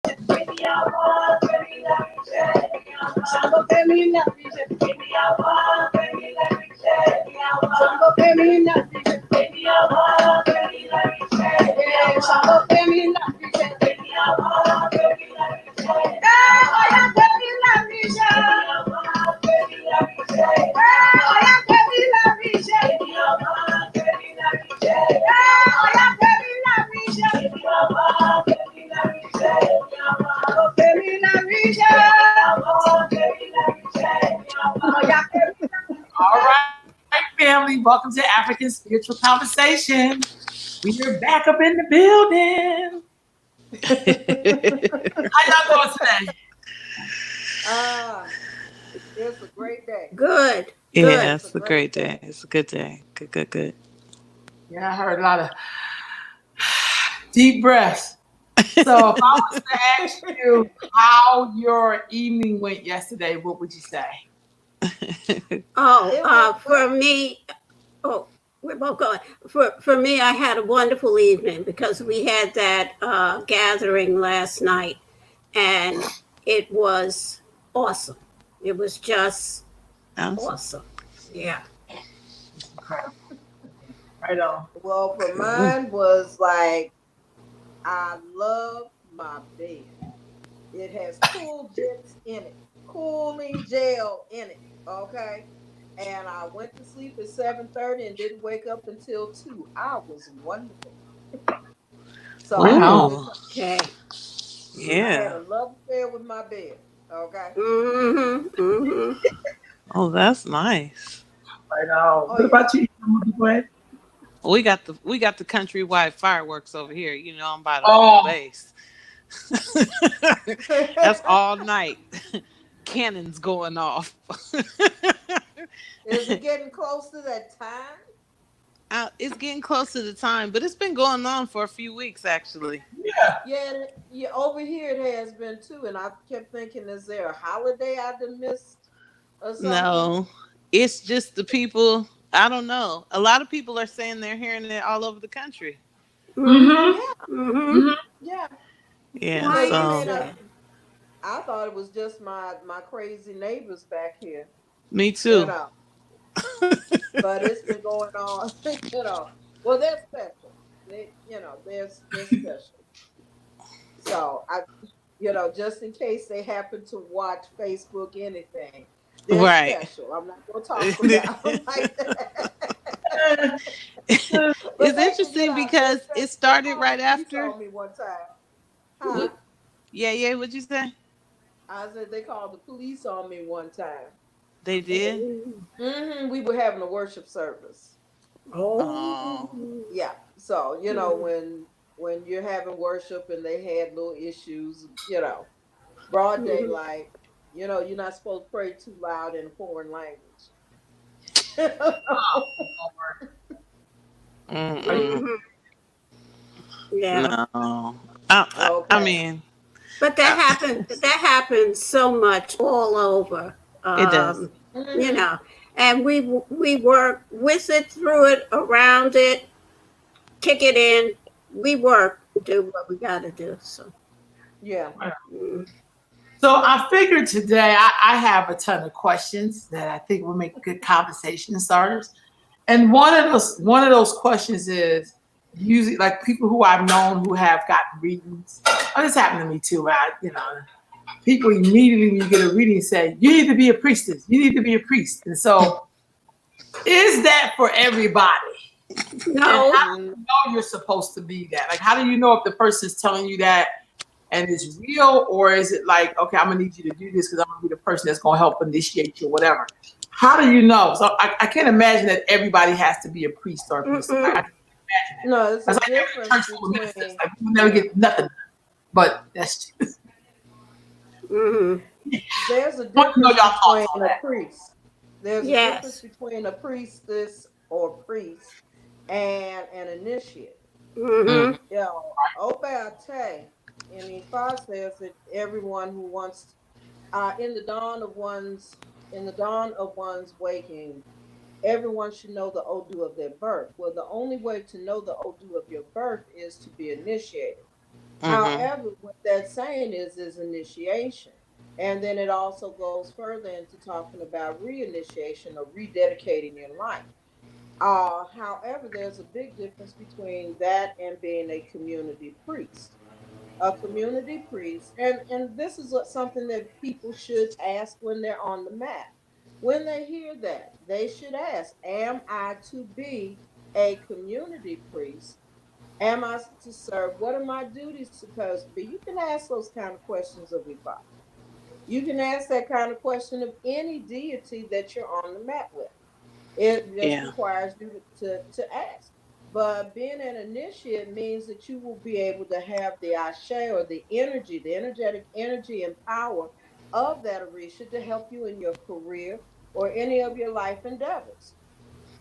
All right, family. Welcome to African Spiritual Conversation. We are back up in the building. How y'all doing today? Ah, it's a great day. Good, It's good. a Yeah, it's a great great day. day. It's a good day. Good, good, good. Yeah, I heard a lot of deep breaths. So, if I was to ask you how your evening went yesterday, what would you say? Oh, It went for well. me, oh, we're both going. For me, I had a wonderful evening because we had that gathering last night, and it was awesome. It was just Awesome. awesome. Yeah. It's incredible. Right on. Well, for Cool. mine was like, I love my bed. It has cool jets in it, cooling gel in it. Okay. And I went to sleep at 7:30 and didn't wake up until 2. I was wonderful. So I Right had a on. good Ooh, time. Okay. I had yeah. a love affair with my bed. Okay. Mm-hmm. Mm-hmm. Oh, that's nice. Right on. Oh What yeah. about you? Go ahead. We got the countrywide fireworks over here. I'm by the home Oh, base. That's all night. Cannons going off. Is it getting close to that time? It's getting close to the time, but it's been going on for a few weeks actually. yeah. Yeah, yeah, over here it has been too. And I kept thinking, is there a holiday I done missed or something? No, it's just the people. I don't know. A lot of people are saying they're hearing it all over the country. Mm-hmm. Mm-hmm. Yeah, Mm-hmm. Mm-hmm. yeah. Yeah, Why Because it is may so not. that? I thought it was just my crazy neighbors back here, me you too. know. But it's been going on, Well, they're special. They're special. So just in case they happen to watch Facebook, anything, they're Right. special. I'm not gonna talk about them like that. But It's they can get interesting out their because it face. They started called the right police after. on me one time. Huh? Yeah, yeah. What'd you say? I said they called the police on me one time. They did. Oh. We were having a worship service. Oh. Oh. Yeah. So, Mm. when you're having worship and they had little issues, broad Mhm. daylight, you're not supposed to pray too loud in a foreign language. Mm-mm. Mhm. Yeah. No. I Okay. mean, But uh, that happens so much all over. it does. Um, you hmm know, and we work with it, through it, around it, kick it in. We work, do what we got to do. So, Yeah. mm. So I figured today I have a ton of questions that I think will make good conversation starters. And one of those questions is usually like people who I've known who have gotten readings. Oh, this happened to me too. People immediately when you get a reading say you need to be a priestess. You need to be a priest. And so, is that for everybody? And how No. do you know you're supposed to be that? Like, how do you know if the person's telling you that and it's real, or is it like, okay, I'm gonna need you to do this because I'm gonna be the person that's gonna help initiate you or whatever? How do you know? So I can't imagine that everybody has to be a priest or a priestess. I Mm-mm. can imagine that. No, it's a That's like every difference church full of ministers. between, Like we will never yeah, get nothing. But that's just Mm-hmm. there's a I want to know difference y'all thoughts between on a that. priest. There's a difference Yes. between a priestess or priest and an initiate. Mm. Mm-hmm. Obate in Ifa says that everyone who wants in the dawn of one's waking, everyone should know the Odu of their birth. Well, the only way to know the Odu of your birth is to be initiated. Mm-hmm. However, what that's saying is initiation. And then it also goes further into talking about reinitiation or rededicating your life. However, there's a big difference between that and being a community priest. A community priest, and this is something that people should ask when they're on the mat. When they hear that, they should ask, am I to be a community priest? Am I to serve? What are my duties supposed to be? You can ask those kind of questions of Ifa. You can ask that kind of question of any deity that you're on the mat with. It just Yeah. requires you to ask. But being an initiate means that you will be able to have the ashe or the energy, the energetic energy and power of that Orisha to help you in your career or any of your life endeavors.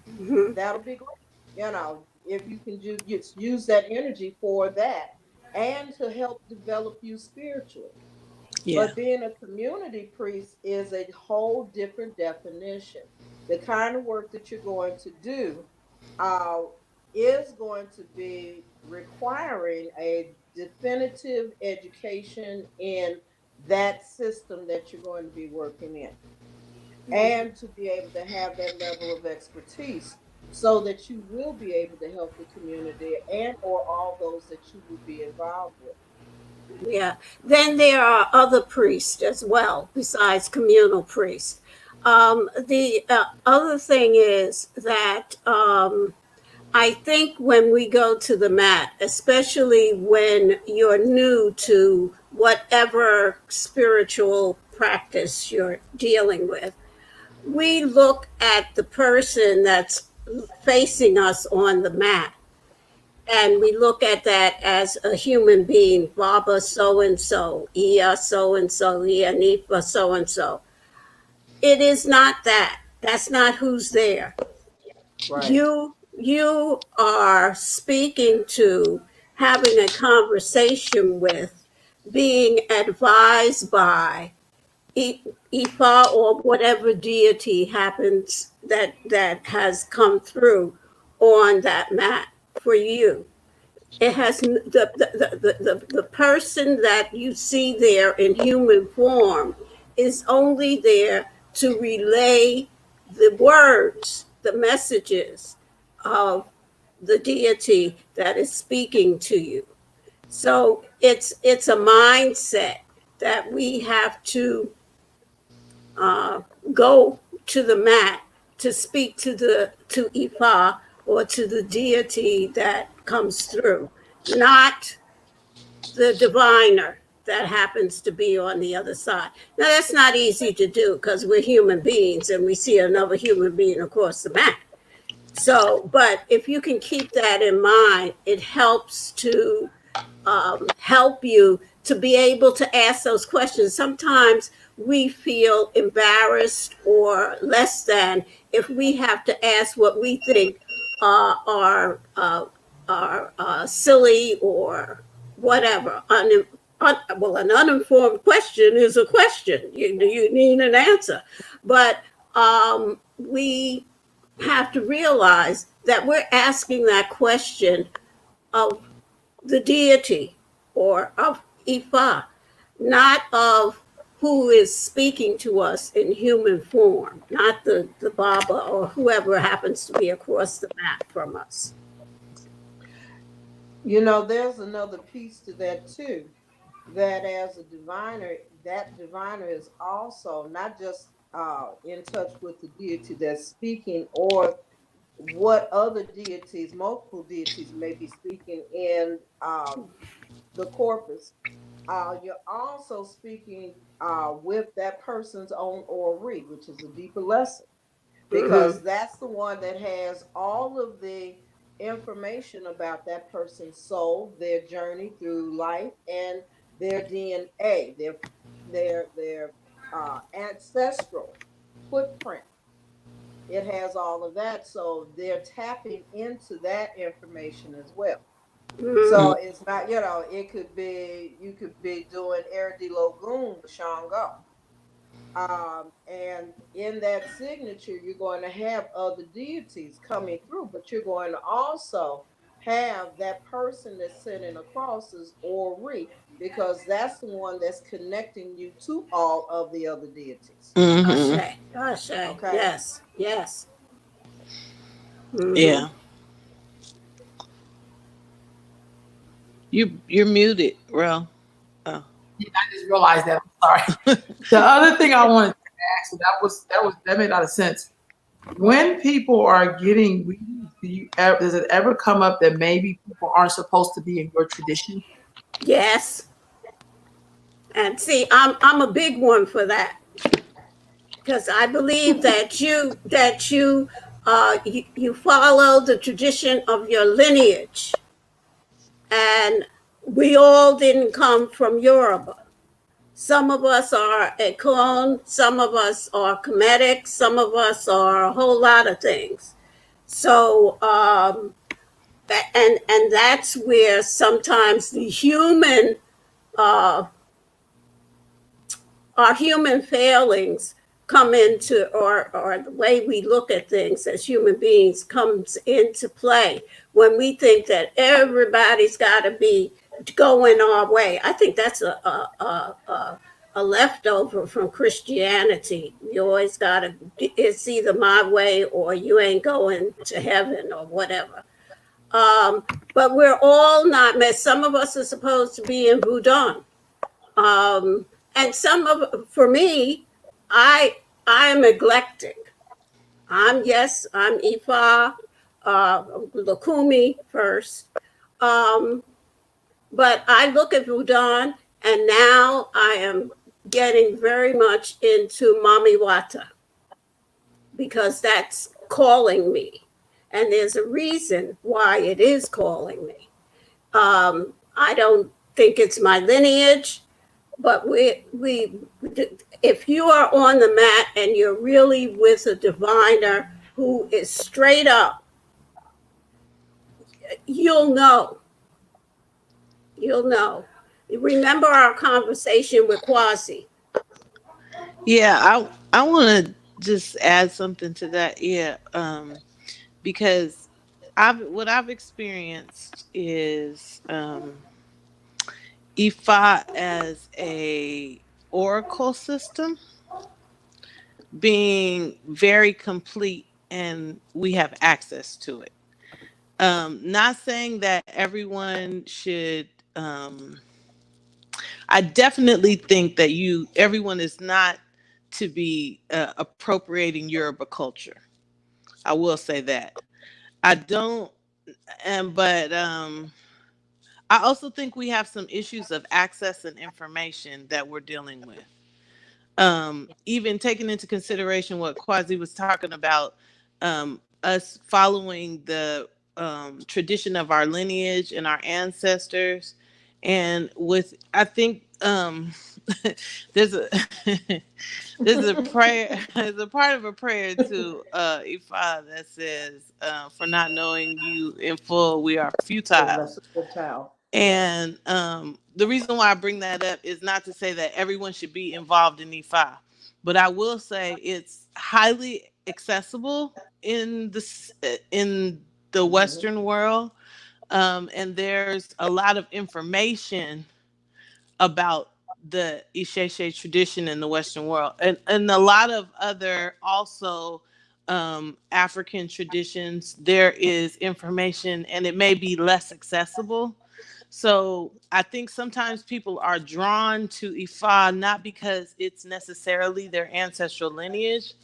Mhm. That'll be great. If you can use that energy for that and to help develop you spiritually. Yeah. But being a community priest is a whole different definition. The kind of work that you're going to do uh, is going to be requiring a definitive education in that system that you're going to be working in, and to be able to have that level of expertise so that you will be able to help the community and or all those that you will be involved with. Yeah. Then there are other priests as well, besides communal priests. The other thing is that I think when we go to the mat, especially when you're new to whatever spiritual practice you're dealing with, we look at the person that's facing us on the mat, and we look at that as a human being, Baba so and so, Ia so and so, Ia Nifa so and so. It is not that. That's not who's there. Right. You are speaking to, having a conversation with, being advised by Ifa or whatever deity happens that has come through on that mat for you. It has the person that you see there in human form is only there to relay the words, the messages of the deity that is speaking to you. So it's a mindset that we have to uh, go to the mat to speak to Ifa or to the deity that comes through, not the diviner that happens to be on the other side. Now that's not easy to do because we're human beings and we see another human being across the mat. So, but if you can keep that in mind, it helps to help you to be able to ask those questions. Sometimes we feel embarrassed or less than if we have to ask what we think are silly or whatever. Well, an uninformed question is a question. You need an answer. But we have to realize that we're asking that question of the deity or of Ifa, not of who is speaking to us in human form, not the Baba or whoever happens to be across the mat from us. There's another piece to that too. That as a diviner, that diviner is also not just in touch with the deity that's speaking, or what other deities, multiple deities, may be speaking in the corpus. You're also speaking with that person's own ori, which is a deeper lesson, Mm-hmm. because that's the one that has all of the information about that person's soul, their journey through life, and their DNA, their ancestral footprint. It has all of that, so they're tapping into that information as well. Mm-hmm. So it's not, it could be, you could be doing Erdi Logun with Shango. And in that signature, you're going to have other deities coming through, but you're going to also have that person that's sitting across as Ori, because that's the one that's connecting you to all of the other deities. Mm-hmm. Ashe, Ashe. Okay. Yes, yes. Mm-hmm. Yeah. You're muted, Ro. Oh. Yeah, I just realized that. I'm sorry. The other thing I wanted to ask, and that made a lot of sense. When people are getting weeds, does it ever come up that maybe people aren't supposed to be in your tradition? Yes. And see, I'm a big one for that, because I believe that you follow the tradition of your lineage, and we all didn't come from Yoruba. Some of us are Ekon, some of us are Kemetic, some of us are a whole lot of things. So, and that's where sometimes the human, uh, our human failings come into, or the way we look at things as human beings comes into play when we think that everybody's got to be going our way. I think that's a leftover from Christianity. You always got to, it's either my way or you ain't going to heaven or whatever. But we're all not met. Some of us are supposed to be in Bhutan. And for me, I am eclectic. I'm Ifa, Lakumi first. But I look at Bhutan, and now I am getting very much into Mami Wata, because that's calling me. And there's a reason why it is calling me. I don't think it's my lineage, but if you are on the mat and you're really with a diviner who is straight up, you'll know. You'll know. Remember our conversation with Kwasi. Yeah, I want to just add something to that. Yeah, because what I've experienced is Ifa as a oracle system being very complete, and we have access to it. Not saying that everyone should. I definitely think that everyone is not to be appropriating Yoruba culture. I will say that. I don't, but I also think we have some issues of access and information that we're dealing with. Even taking into consideration what Kwasi was talking about, us following the tradition of our lineage and our ancestors, and I think there's a there's a prayer, there's a part of a prayer to Ifa that says, "For not knowing you in full, we are futile." And the reason why I bring that up is not to say that everyone should be involved in Ifa, but I will say it's highly accessible in the Western world, and there's a lot of information about the Isheshe tradition in the Western world, and a lot of other also African traditions. There is information, and it may be less accessible. So I think sometimes people are drawn to Ifa not because it's necessarily their ancestral lineage,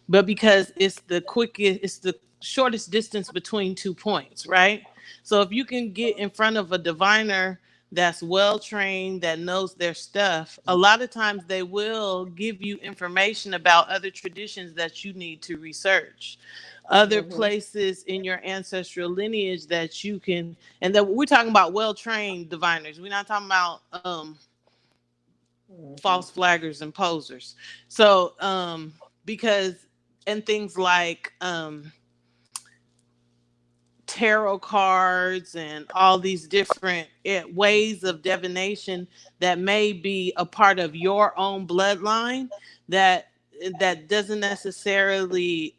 but because it's the shortest distance between 2 points, right? So if you can get in front of a diviner that's well trained, that knows their stuff, a lot of times they will give you information about other traditions that you need to research, other places in your ancestral lineage that you can, and that we're talking about well trained diviners. We're not talking about false flaggers and posers. So because, and things like tarot cards and all these different ways of divination that may be a part of your own bloodline, that doesn't necessarily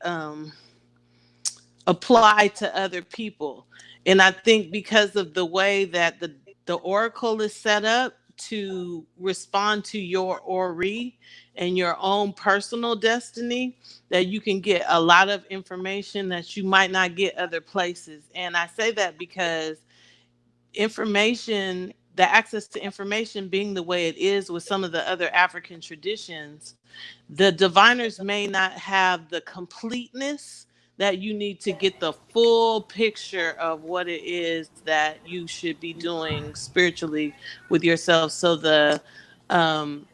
apply to other people. And I think because of the way that the oracle is set up to respond to your ori and your own personal destiny, that you can get a lot of information that you might not get other places. And I say that because information, the access to information being the way it is with some of the other African traditions, the diviners may not have the completeness that you need to get the full picture of what it is that you should be doing spiritually with yourself. So the um,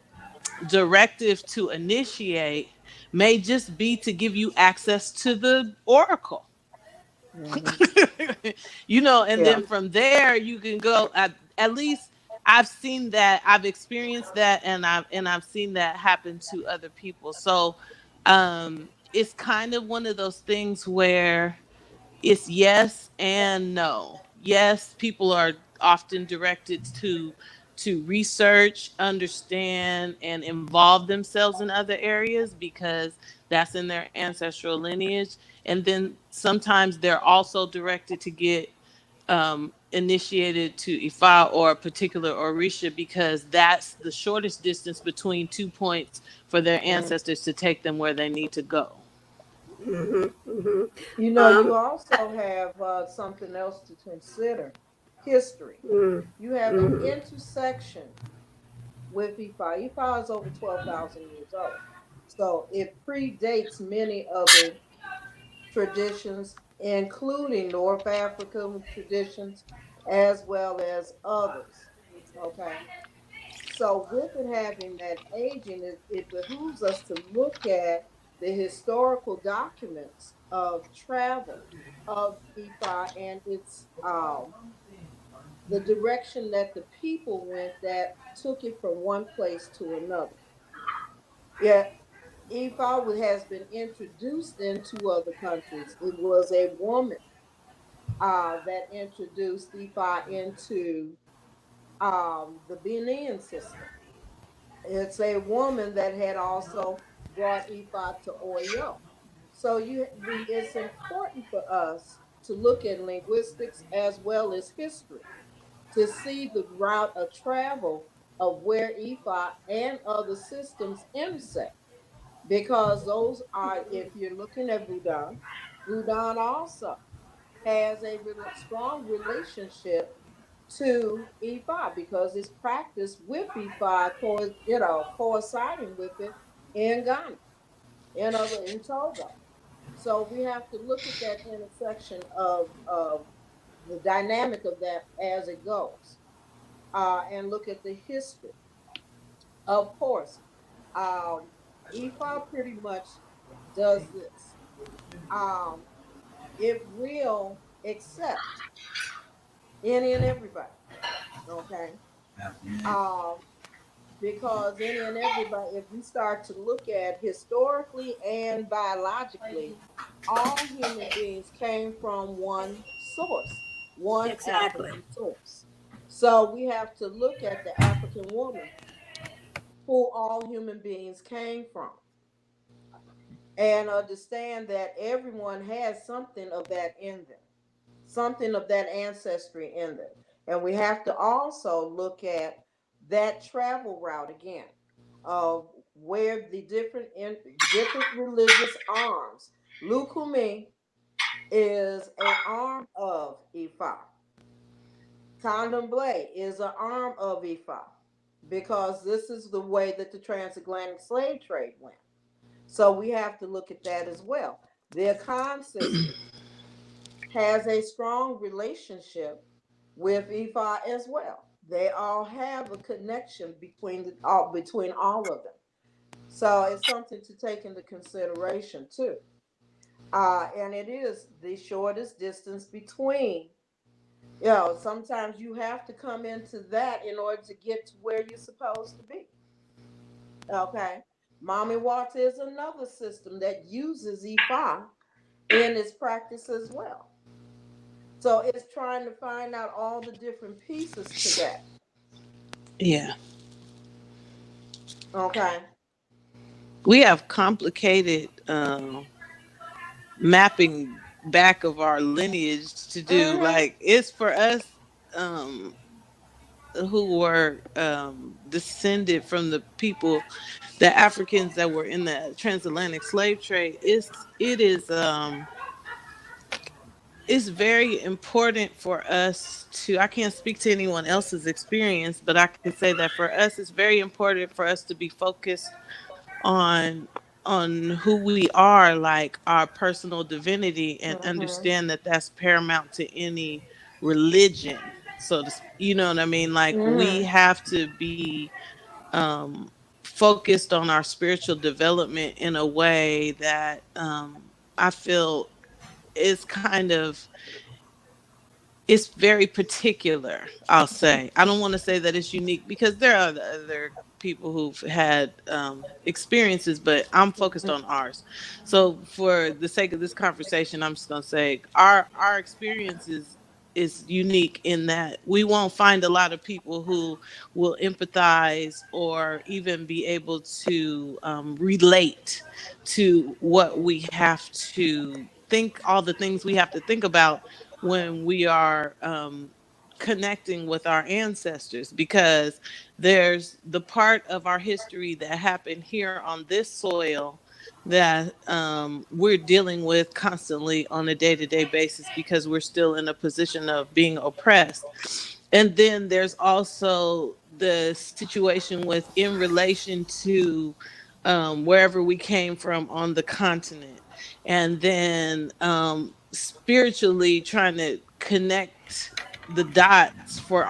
directive to initiate may just be to give you access to the oracle. Mhm. And Yeah. then from there you can go. At least I've seen that, I've experienced that, and I've seen that happen to other people. So it's kind of one of those things where it's yes and no. Yes, people are often directed to research, understand, and involve themselves in other areas because that's in their ancestral lineage. And then sometimes they're also directed to get initiated to Ifa or a particular Orisha because that's the shortest distance between 2 points for their Mhm. ancestors to take them where they need to go. Hmm. Hmm. You know, you also have something else to consider: history. Mm, You have an mm, intersection with Ifa. Ifa is over 12,000 years old. So it predates many other traditions, including North African traditions as well as others. Okay. So with it having that aging, it behooves us to look at the historical documents of travel of Ifa and its the direction that the people went that took it from one place to another. Yeah, Ifa has been introduced into other countries. It was a woman that introduced Ifa into the Benin system. It's a woman that had also brought Ifa to Oyo. So it's important for us to look at linguistics as well as history to see the route of travel of where Ifa and other systems intersect. Because those are, if you're looking at Budan, Budan also has a strong relationship to Ifa because it's practiced with Ifa, coinciding with it in Ghana and other in Togo. So we have to look at that intersection of the dynamic of that as it goes, and look at the history. Of course, Ifa pretty much does this. Um, it will accept any and everybody. Okay. Um, because any and everybody, if we start to look at historically and biologically, all human beings came from one source, one exactly. African source. So we have to look at the African woman who all human beings came from and understand that everyone has something of that in them, something of that ancestry in them. And we have to also look at that travel route again of where the different religious arms. Lukumi is an arm of Ifa. Candomblé is an arm of Ifa because this is the way that the transatlantic slave trade went. So we have to look at that as well. The Akan system has a strong relationship with Ifa as well. They all have a connection between all of them. So it's something to take into consideration too. And it is the shortest distance between. Sometimes you have to come into that in order to get to where you're supposed to be. Okay. Mommy Watts is another system that uses Ifa in its practice as well. So it's trying to find out all the different pieces to that. Yeah. Okay. We have complicated mapping back of our lineage to do. Mm-hmm. Like it's for us um who were descended from the people, the Africans that were in the transatlantic slave trade. It's very important for us to, I can't speak to anyone else's experience, but I can say that for us it's very important for us to be focused on who we are, like our personal divinity, and Mm-hmm. understand that that's paramount to any religion. So to, you know what I mean, like we Mm-hmm. have to be um focused on our spiritual development in a way that I feel is kind of, it's very particular. I'll say, I don't want to say that it's unique because there are other people who've had experiences, but I'm focused on ours. So for the sake of this conversation, I'm just going to say our experiences is unique in that we won't find a lot of people who will empathize or even be able to relate to what we have to think, all the things we have to think about when we are connecting with our ancestors, because there's the part of our history that happened here on this soil that we're dealing with constantly on a day-to-day basis because we're still in a position of being oppressed. And then there's also the situation with in relation to wherever we came from on the continent, and then spiritually trying to connect the dots for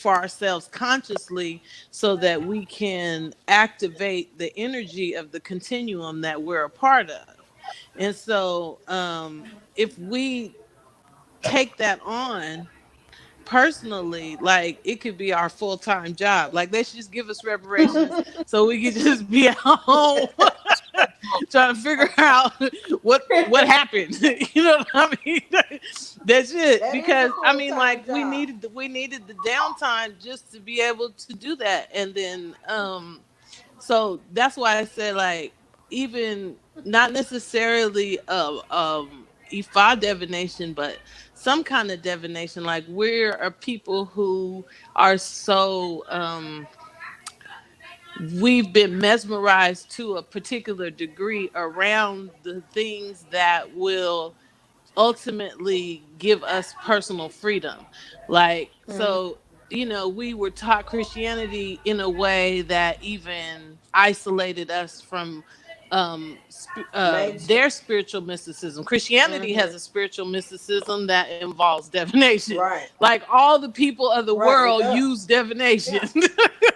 ourselves consciously so that we can activate the energy of the continuum that we're a part of. And so if we take that on personally, like it could be our full-time job. Like they should just give us reparations so we could just be at home trying to figure out what happened. You know what I mean? That's it. That is a Because I full mean, time like job. we needed the downtime just to be able to do that. And then so that's why I said, like, even not necessarily Ifa divination, but some kind of divination. Like we're a people who are so we've been mesmerized to a particular degree around the things that will ultimately give us personal freedom. Like, Mm-hmm. so, you know, we were taught Christianity in a way that even isolated us from Mainstream. their spiritual mysticism. Christianity Mm-hmm. has a spiritual mysticism that involves divination. Right. Like all the people of the Right. It world does. use divination. Yeah.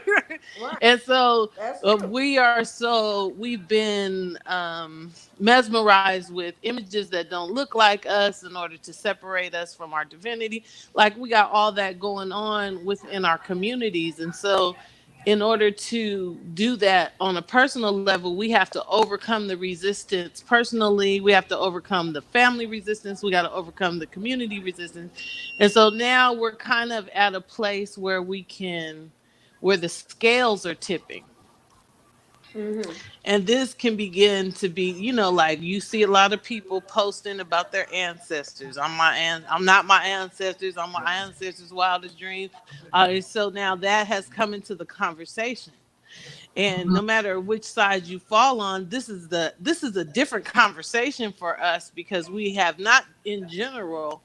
Right. And so That's true. we've been mesmerized with images that don't look like us in order to separate us from our divinity. Like we got all that going on within our communities. And so in order to do that on a personal level, we have to overcome the resistance personally. We have to overcome the family resistance. We got to overcome the community resistance. And so now we're kind of at a place where where the scales are tipping. Mm-hmm. And this can begin to be, you know, like you see a lot of people posting about their ancestors. I'm not my ancestors. I'm my ancestors' wildest dreams. So now that has come into the conversation. And no matter which side you fall on, this is a different conversation for us because we have not in general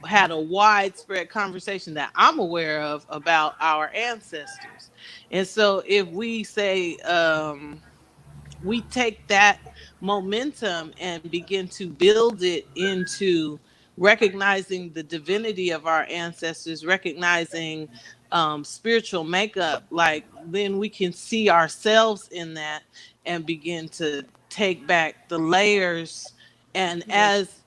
had a widespread conversation that I'm aware of about our ancestors. And so if we say we take that momentum and begin to build it into recognizing the divinity of our ancestors, recognizing spiritual makeup, like then we can see ourselves in that and begin to take back the layers. And as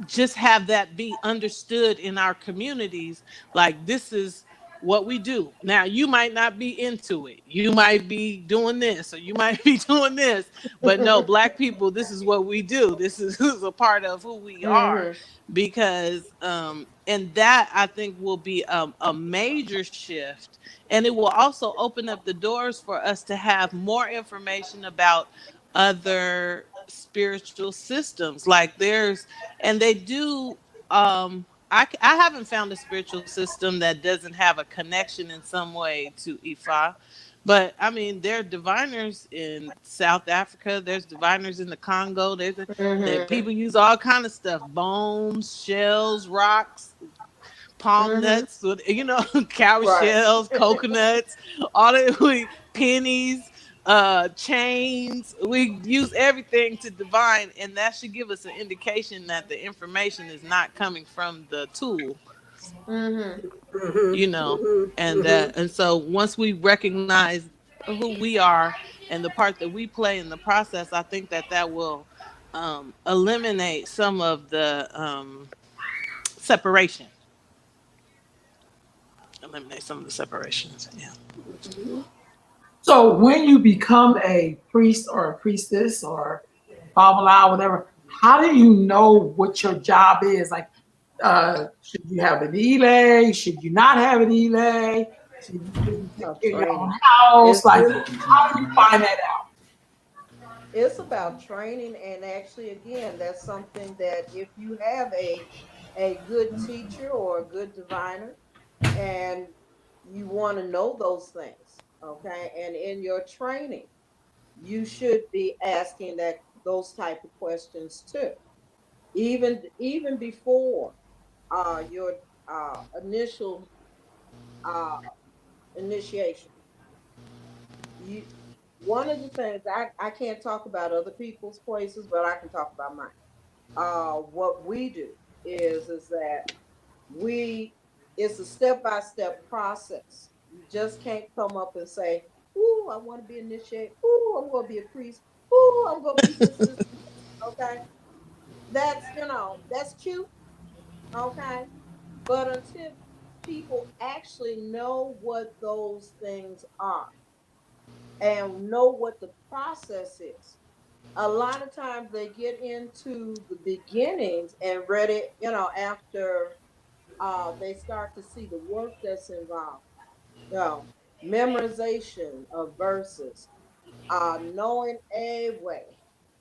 just have that be understood in our communities, like this is what we do. Now you might not be into it, you might be doing this or you might be doing this, but no, black people, this is what we do. This is a part of who we are. Mm-hmm. Because and that I think will be a major shift, and it will also open up the doors for us to have more information about other spiritual systems. Like and they do. I haven't found a spiritual system that doesn't have a connection in some way to Ifa. But I mean, there are diviners in South Africa. There's diviners in the Congo. There Mm-hmm. people use all kind of stuff: bones, shells, rocks, palm Mm-hmm. nuts, cow Right. shells, coconuts, all the pennies, chains. We use everything to divine, and that should give us an indication that the information is not coming from the tool, Mm-hmm. Mhm, you know. mhm, And mhm. so once we recognize who we are and the part that we play in the process, I think that will eliminate some of the separation. Eliminate some of the separations. Yeah. So when you become a priest or a priestess or Babala, whatever, how do you know what your job is? Like, should you have an elay? Should you not have an elay? Should you take care of your own Training. house? It's Like, it's how do you find that out? it's about training, and actually, again, that's something that if you have a good teacher or a good diviner, and you want to know those things, okay, and in your training, you should be asking those type of questions too, even before your initial uh, initiation. You One of the things I can't talk about other people's places, but I can talk about mine. What we do is that we it's a step-by-step process. You just can't come up and say, "Ooh, I want to be initiated. Ooh, I'm going to be a priest. Ooh, I'm going to be this." Okay, that's cute. Okay, but until people actually know what those things are and know what the process is, a lot of times they get into the beginnings and read it, after they start to see the work that's involved. You know, memorization of verses, knowing a way,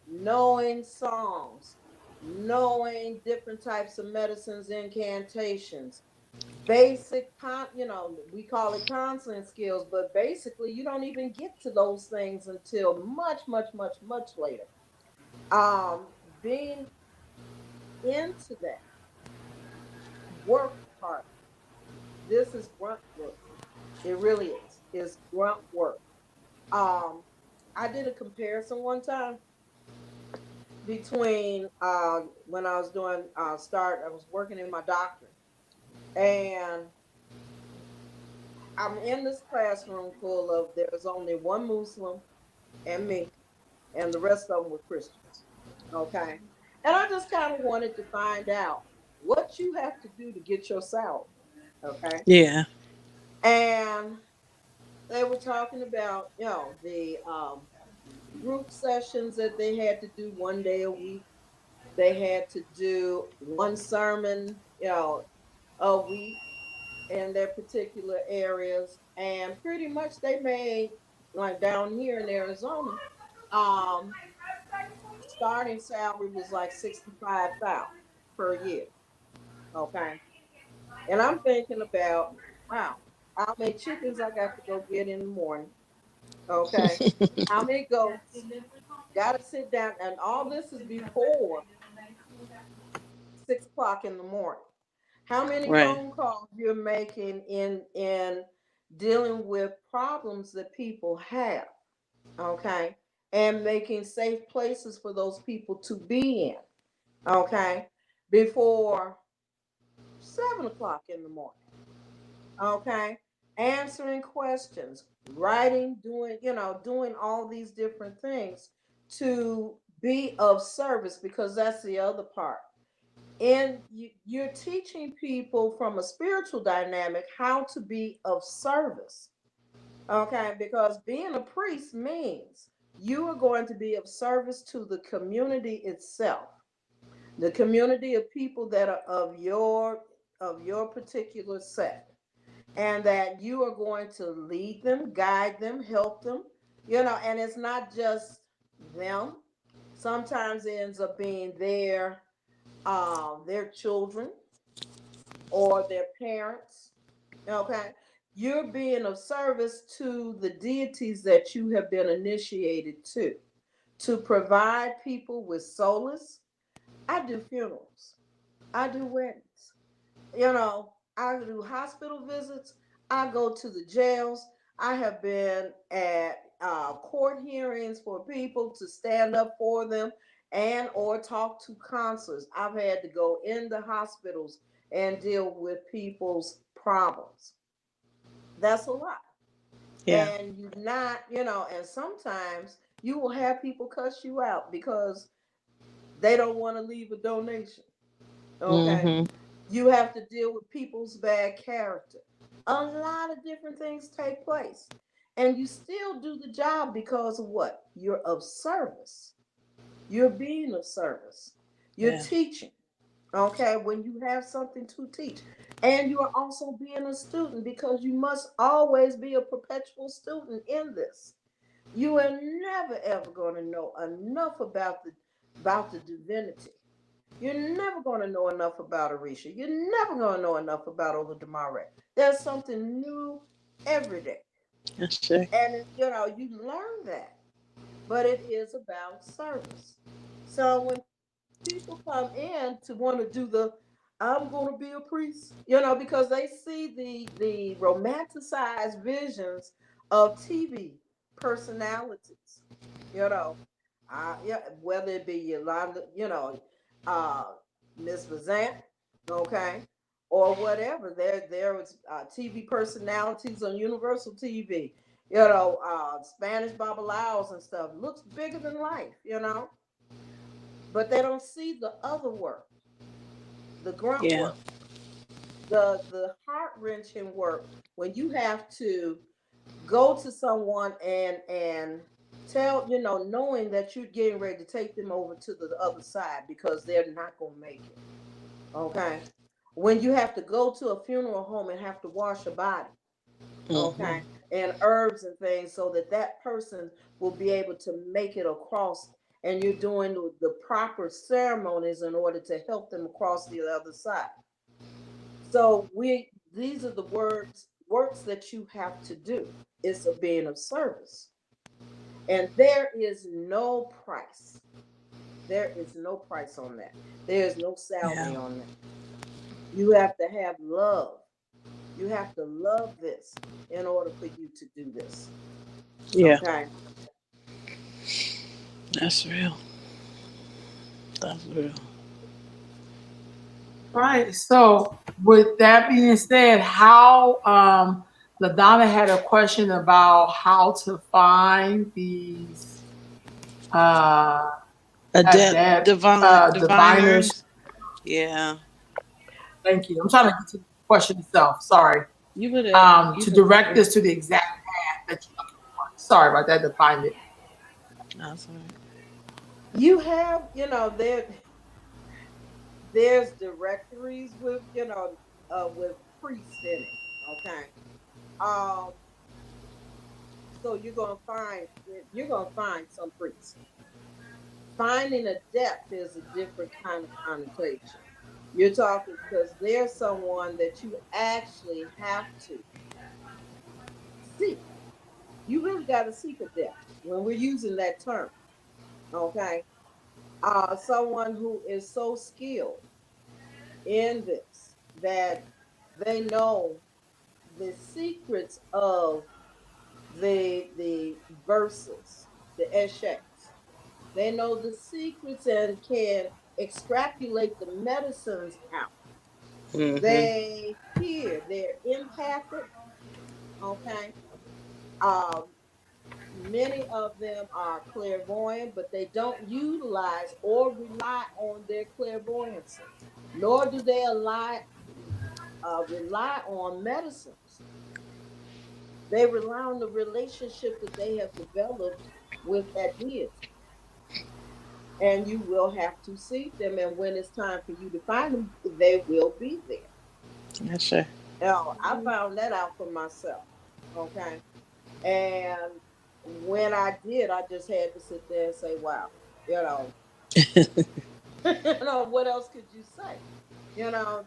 knowing songs, knowing different types of medicines, incantations, basic, we call it consonant skills, but basically you don't even get to those things until much, much, much, much later. Um, Being into that work part, this is grunt work. It really is. It's grunt work. Um, I did a comparison one time between when I was doing I was working in my doctorate, and I'm in this classroom full of there's only one Muslim and me, and the rest of them were Christians. Okay, and I just kind of wanted to find out what you have to do to get your salary. Okay, Yeah. and they were talking about the group sessions that they had to do one day a week. They had to do one sermon, a week in their particular areas, and pretty much they made, like down here in Arizona, um, starting salary was like 65,000 per year. Okay, and I'm thinking about, wow, how many chickens I got to go get in the morning? Okay, how many goats? Got to sit down, and all this is before 6 o'clock in the morning. How many Right. phone calls you're making in dealing with problems that people have, okay, and making safe places for those people to be in, okay, before 7 o'clock in the morning, okay, answering questions, writing, doing all these different things to be of service, because that's the other part. And you're teaching people from a spiritual dynamic how to be of service. Okay, because being a priest means you are going to be of service to the community itself, the community of people that are of your particular sect, and that you are going to lead them, guide them, help them, and it's not just them. Sometimes it ends up being their children or their parents. Okay. You're being of service to the deities that you have been initiated to provide people with solace. I do funerals, I do weddings, I do hospital visits, I go to the jails. I have been at court hearings for people to stand up for them and or talk to counselors. I've had to go into hospitals and deal with people's problems. That's a lot. Yeah. And you not, and sometimes you will have people cuss you out because they don't want to leave a donation. Okay. Mm-hmm. You have to deal with people's bad character. A lot of different things take place. And you still do the job because of what? You're of service. You're being of service. You're Yeah. teaching. Okay. When you have something to teach. And you are also being a student because you must always be a perpetual student in this. You are never ever going to know enough about the divinity. You're never going to know enough about Orisha. You're never going to know enough about Olodumare. There's something new every day. That's true. And, you learn that. But it is about service. So when people come in to want to do I'm going to be a priest, because they see the romanticized visions of TV personalities, you know, yeah, whether it be Yolanda, uh, Miss Vazant, okay, or whatever. There was TV personalities on Universal TV, Spanish Babalaos and stuff. Looks bigger than life, but they don't see the other work, the grunt Yeah. work, the heart wrenching work when you have to go to someone and tell, knowing that you're getting ready to take them over to the other side because they're not going to make it. Okay. When you have to go to a funeral home and have to wash a body, Mm-hmm. okay, and herbs and things so that that person will be able to make it across, and you're doing the proper ceremonies in order to help them across the other side. So these are the works that you have to do. It's a being of service. And there is no price. There is no price on that. There is no salary Yeah. on that. You have to have love. You have to love this in order for you to do this. Yeah. Okay. That's real. That's real. Right. So with that being said, how LaDonna had a question about how to find these uh Adept adept diviners. diviners. Yeah. Thank you. I'm trying to get to the question itself. Sorry. You would have. You To would have. direct us to the exact path that you're looking for. Sorry about that, to find it. That's all right. You have, there's directories with, with priests in it. Okay. Um, so you're gonna find some priests. Finding a depth is a different kind of connotation. You're talking because there's someone that you actually have to seek. You really got to seek a depth when we're using that term. Okay. Someone who is so skilled in this that they know the secrets of the verses, the esheks. They know the secrets and can extrapolate the medicines out. Mm-hmm. They hear, they're empathic. Okay. Um, Many of them are clairvoyant, but they don't utilize or rely on their clairvoyancy, nor do they rely on medicines. They rely on the relationship that they have developed with that deity. And you will have to seek them. And when it's time for you to find them, they will be there. That's right. Now, I found that out for myself. Okay. And when I did, I just had to sit there and say, wow, you know, what else could you say? You know,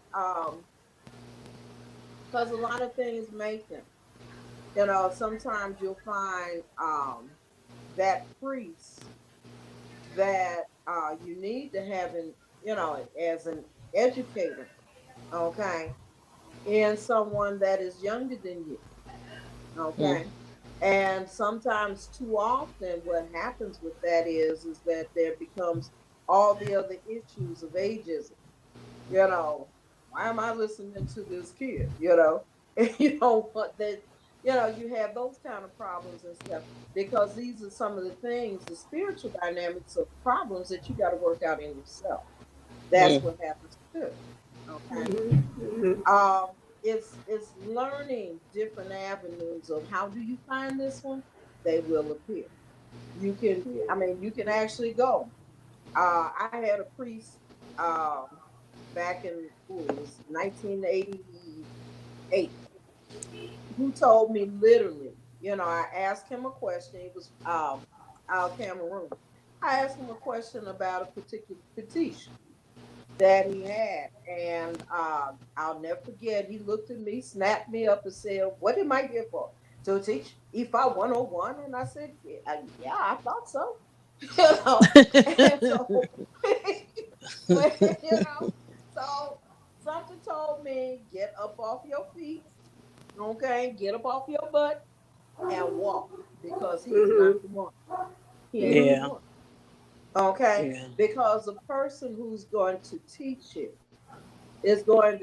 because a lot of things make them. Sometimes you'll find that priest that you need to have as an educator, okay, in someone that is younger than you, Mm. okay. And sometimes too often what happens with that is that there becomes all the other issues of ageism. you know, why am I listening to this kid? And you know what that, you have those kind of problems and stuff because these are some of the things, the spiritual dynamics of problems that you got to work out in yourself. That's Mm. what happens too. Okay. Mhm. It's learning different avenues of how do you find this one? They will appear. You can actually go. I had a priest um, back in it was 1988 who told me literally, I asked him a question. It was Al Cameroon. I asked him a question about a particular petition that he had, and I'll never forget. He looked at me, snapped me up, and said, "What am I here for? To teach IFA 101?" And I said, "Yeah, I thought so." And so, so something told me, get up off your feet, okay, get up off your butt and walk because he's not Mhm. the one. He ain't the Mhm. Yeah. one, okay? Yeah. Because the person who's going to teach you they're going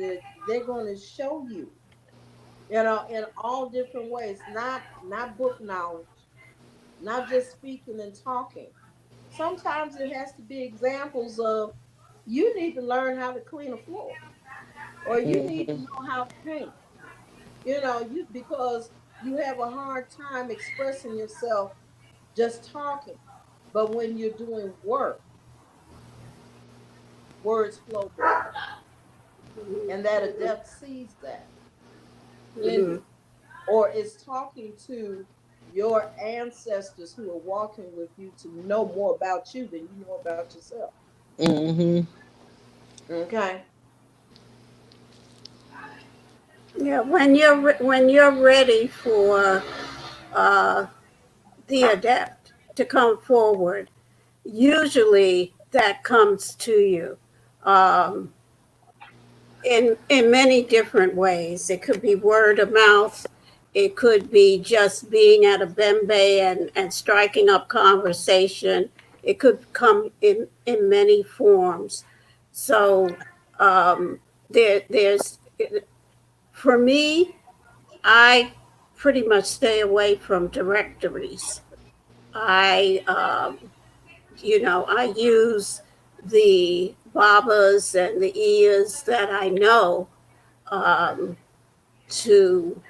to show you, in all different ways, not book knowledge, not just speaking and talking. Sometimes it has to be examples of you need to learn how to clean a floor or you need to Mhm. know how to paint. You because you have a hard time expressing yourself just talking. But when you're doing work, words flow better. And that adept sees that in you. Mhm. Or is talking to your ancestors who are walking with you to know more about you than you know about yourself. Mhm. Okay. Yeah, when you're ready for uh, the adept to come forward, usually that comes to you um, in many different ways. It could be word of mouth. It could be just being at a bembe and striking up conversation. It could come in many forms. So there's for me, I pretty much stay away from directories. I, I use the babas and the ears that I know um, to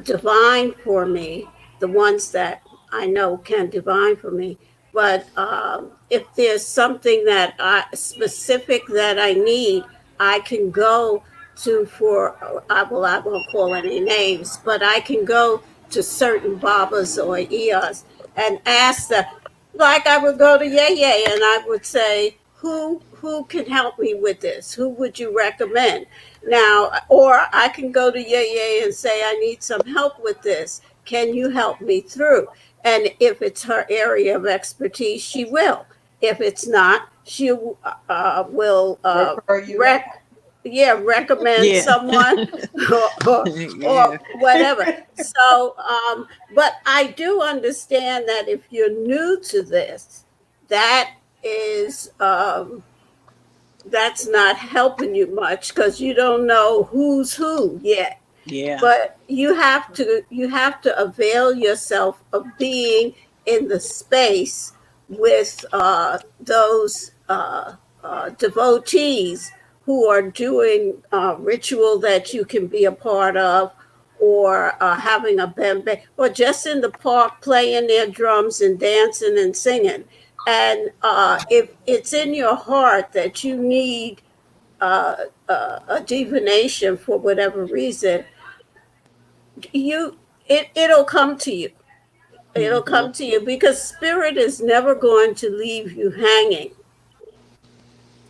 divine for me, the ones that I know can divine for me. But if there's something that specific that I need, I can go to I won't call any names, but I can go to certain babas or eos and ask them, like I would go to Yeye and I would say, who can help me with this? Who would you recommend? Now, or I can go to Yeye and say, I need some help with this. Can you help me through? And if it's her area of expertise, she will. If it's not, she will Refer you out. recommend Yeah. someone or Yeah. whatever. So, but I do understand that if you're new to this, that is that's not helping you much because you don't know who's who yet. Yeah. But you have to avail yourself of being in the space with those devotees who are doing ritual that you can be a part of, or having a bembe, or just in the park playing their drums and dancing and singing. And if it's in your heart that you need uh, a divination for whatever reason, it'll come to you. It'll come to you because spirit is never going to leave you hanging.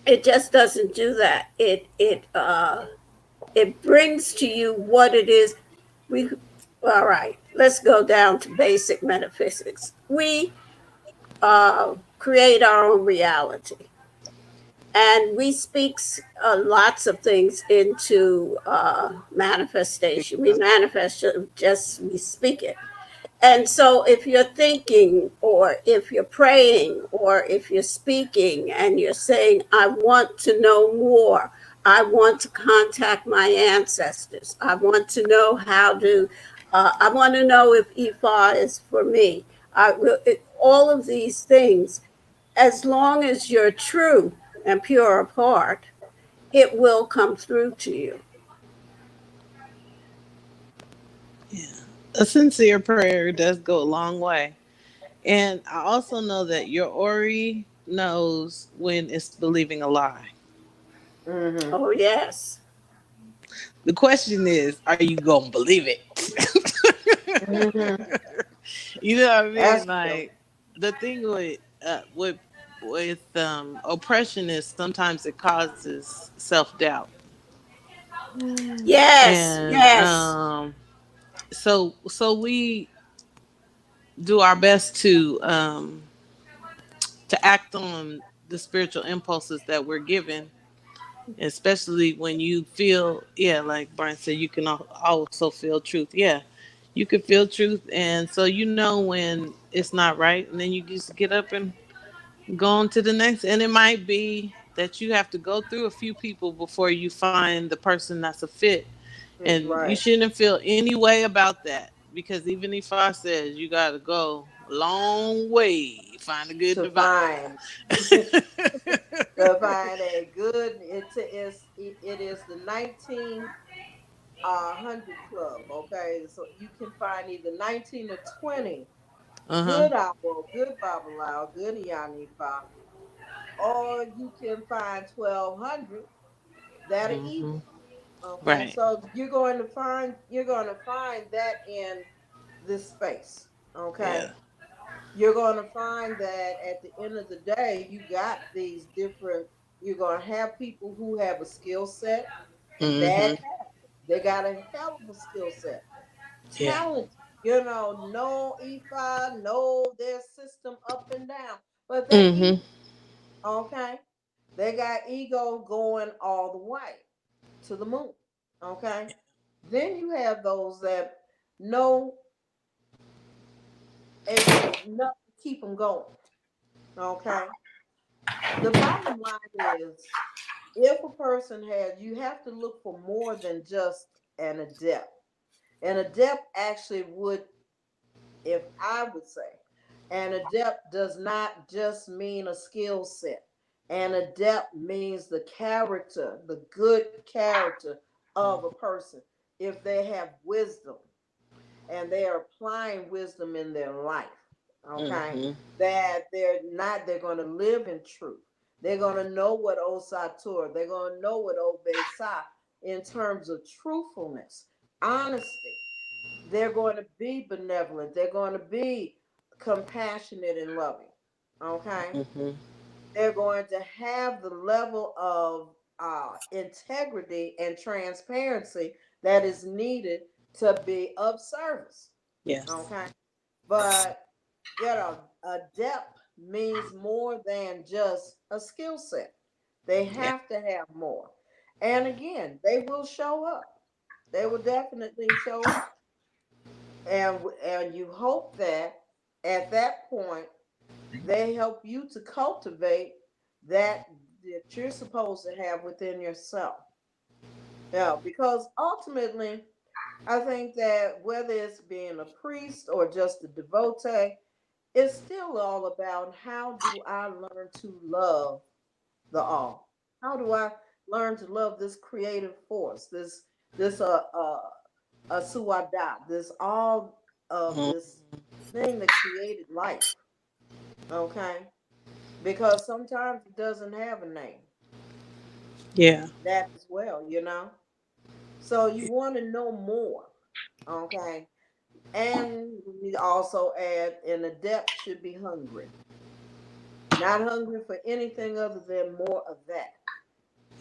It just doesn't do that. It brings to you what it is. We All right. Let's go down to basic metaphysics. We create our own reality, and we speak lots of things into manifestation. We manifest just we speak it. And so, if you're thinking, or if you're praying, or if you're speaking and you're saying, I want to know more, I want to contact my ancestors, I want to know how to, I want to know if Ifa is for me. All of these things, as long as you're true and pure of heart, it will come through to you. Yeah. A sincere prayer does go a long way. And I also know that your Ori knows when it's believing a lie. Mm-hmm. Oh, yes. The question is, are you going to believe it? Mm-hmm. You know what I mean? That's true. Like, the thing with oppression is sometimes it causes self-doubt. Yes, And yes. so we do our best to act on the spiritual impulses that we're given, especially when you feel, yeah, like Brian said, you can also feel truth. Yeah, you can feel truth, and so you know when it's not right, and then you just get up and go on to the next. And it might be that you have to go through a few people before you find the person that's a fit, That's and you right. shouldn't feel any way about that, because even if I says you got to go a long way to find a good To divine. find to find a good, it is the 1900 club. Okay, so you can find either 19 or 20 Uh-huh. good owl, good babalao, good yanifa, or you can find 1200 that are Hmm. evil. Okay, Right. so you're going to find that in this space. Okay, Yeah. you're going to find that at the end of the day, you got these different. You're going to have people who have a skill set, bad Hmm. character. They got a hell of a skill set, Yeah. talented. No EFI, know their system up and down, but they Hmm. ego. Okay, they got ego going all the way to the moon. Okay, then you have those that know enough to keep them going. Okay, the bottom line is, if a person has, you have to look for more than just an adept. An adept actually would, if I would say, an adept does not just mean a skill set. An adept means the character, the good character of a person. If they have wisdom and they are applying wisdom in their life, okay, Hmm. that they're going to live in truth. They're going to know what Osatur, they're going to know what Obesa in terms of truthfulness, honesty. They're going to be benevolent. They're going to be compassionate and loving. Okay. Hmm. They're going to have the level of integrity and transparency that is needed to be of service. Yes. Okay. But, adept means more than just a skill set. They Yeah. have to have more. And again, they will show up. They will definitely show up. And you hope that at that point they help you to cultivate that you're supposed to have within yourself. Yeah, because ultimately I think that whether it's being a priest or just a devotee, it's still all about, how do I learn to love the all? How do I learn to love this creative force, this a suada, this all of Mhm. this thing that created life. Okay, because sometimes it doesn't have a name. Yeah. That as well. So you want to know more. Okay, And we also add an adept should be hungry. Not hungry for anything other than more of that.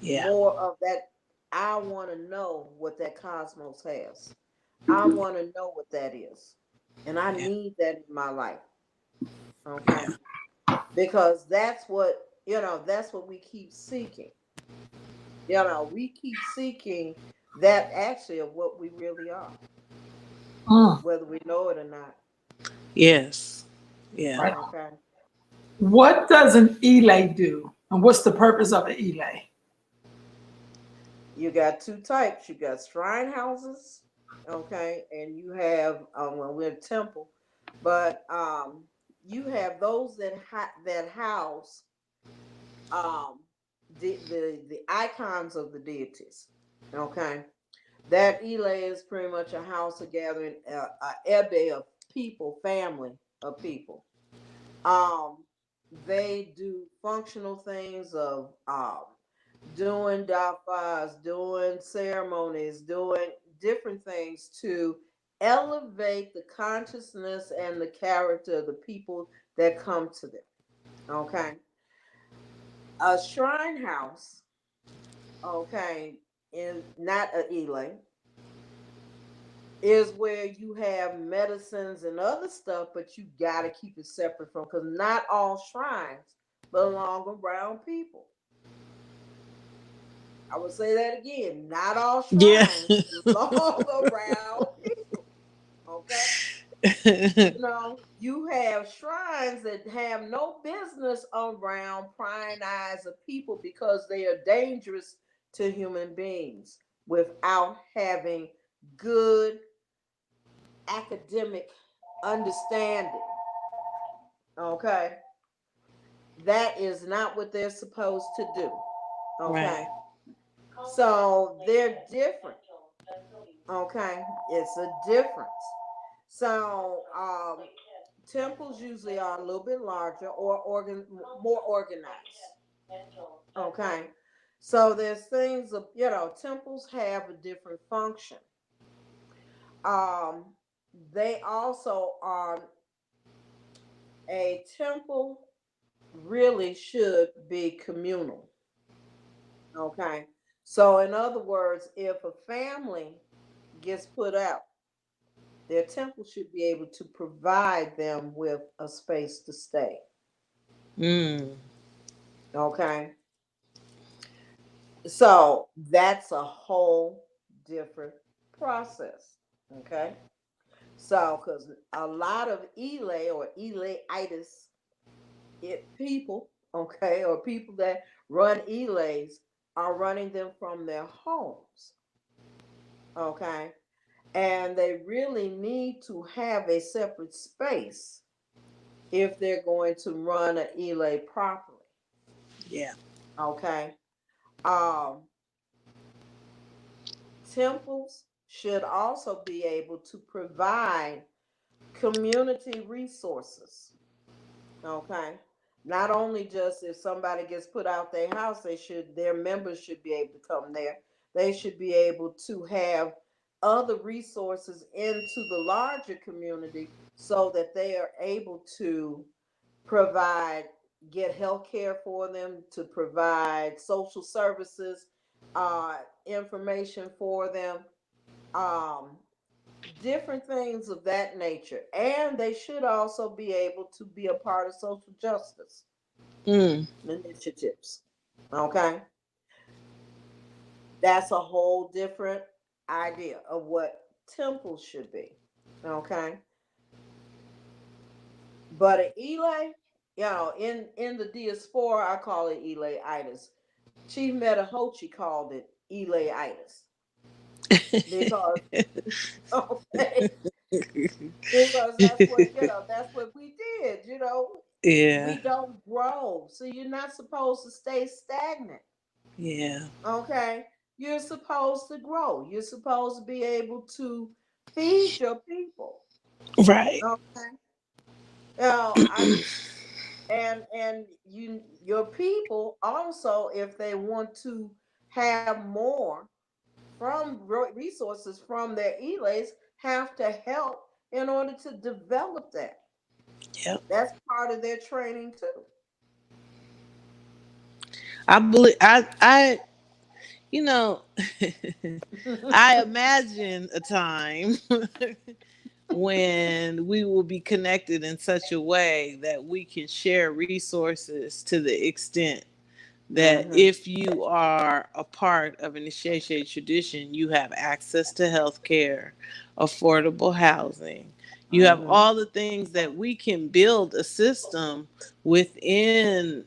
Yeah. More of that. I want to know what that cosmos has. I want to know what that is. And I Yeah. need that in my life. Okay. Because that's what, that's what we keep seeking. We keep seeking that actually of what we really are, whether we know it or not. Yes. Yeah. Right. Okay. What does an elay do? And what's the purpose of an elay? You got two types. You got shrine houses, okay, and you have well, we're a temple, but you have those that house um the icons of the deities. Okay, that elay is pretty much a house of gathering, a ebe of people, family of people. Um, they do functional things of doing dafas, doing ceremonies, doing different things to elevate the consciousness and the character of the people that come to them. Okay. A shrine house, okay, is not a elay, is where you have medicines and other stuff, but you got to keep it separate from, because not all shrines belong around people. I will say that again. Not all Yeah. shrines belong around people. Okay. You have shrines that have no business around prying eyes of people because they are dangerous to human beings without having good academic understanding. Okay. That is not what they're supposed to do. Right. Okay. So they're different. Okay. It's a difference. So temples usually are a little bit larger or more organized. Okay. So there's things of, temples have a different function. Um, they also are a temple really should be communal. Okay. So, in other words, if a family gets put out, their temple should be able to provide them with a space to stay. Mm. Okay. So, that's a whole different process. Okay. So, because a lot of elay or elaitis people, okay, or people that run elays are running them from their homes, okay, and they really need to have a separate space if they're going to run an elay properly, Yeah. okay. Um, Temples should also be able to provide community resources. Okay. Not only just if somebody gets put out their house, their members should be able to come there. They should be able to have other resources into the larger community so that they are able to provide, get health care for them, to provide social services, information for them, um, different things of that nature. And they should also be able to be a part of social justice Mm. initiatives. Okay. That's a whole different idea of what temples should be. Okay. But an elay, in the diaspora, I call it elaitis. Chief Metahochi called it elaitis because okay, because that's what we did. Yeah. We don't grow, so you're not supposed to stay stagnant. Yeah. Okay, you're supposed to grow. You're supposed to be able to feed your people. Right. Okay, I and your people also, if they want to have more from resources from their elays, have to help in order to develop that. Yep. That's part of their training too. I believe I you know, I imagine a time when we will be connected in such a way that we can share resources to the extent that Mm-hmm. if you are a part of an initiated tradition, you have access to health care, affordable housing. You have Mm-hmm. all the things that we can build a system within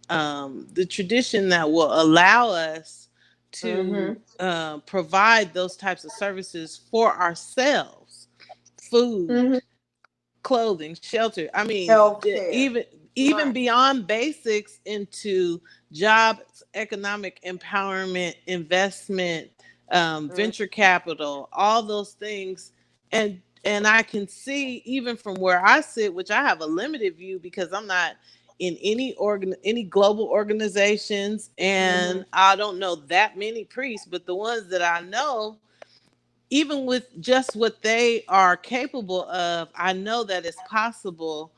the tradition that will allow us to Mm-hmm. provide those types of services for ourselves: Mm-hmm. food, clothing, shelter. I mean, Healthcare. even Right. beyond basics into jobs, economic empowerment, investment, Mm-hmm. venture capital, all those things. And I can see even from where I sit, which I have a limited view because I'm not in any global organizations, Mm-hmm. and I don't know that many priests, but the ones that I know, even with just what they are capable of, I know that it's possible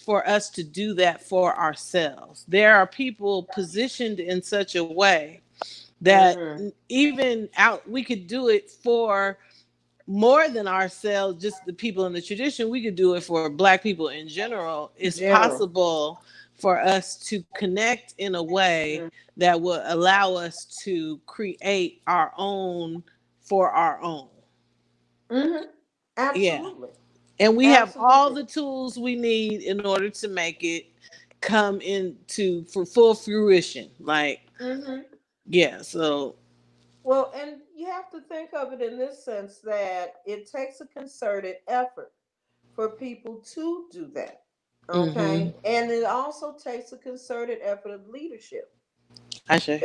for us to do that for ourselves. There are people positioned in such a way that Mm-hmm. even out we could do it for more than ourselves, just the people in the tradition. We could do it for Black people in general. It's General. possible for us to connect in a way that will allow us to create our own for our own. Mm-hmm. Yeah. Absolutely. And we have all Absolutely. the tools we need in order to make it come into for full fruition. Like, Mm-hmm. yeah, so Well, and you have to think of it in this sense that it takes a concerted effort for people to do that. mhm. Okay. And it also takes a concerted effort of leadership. I say.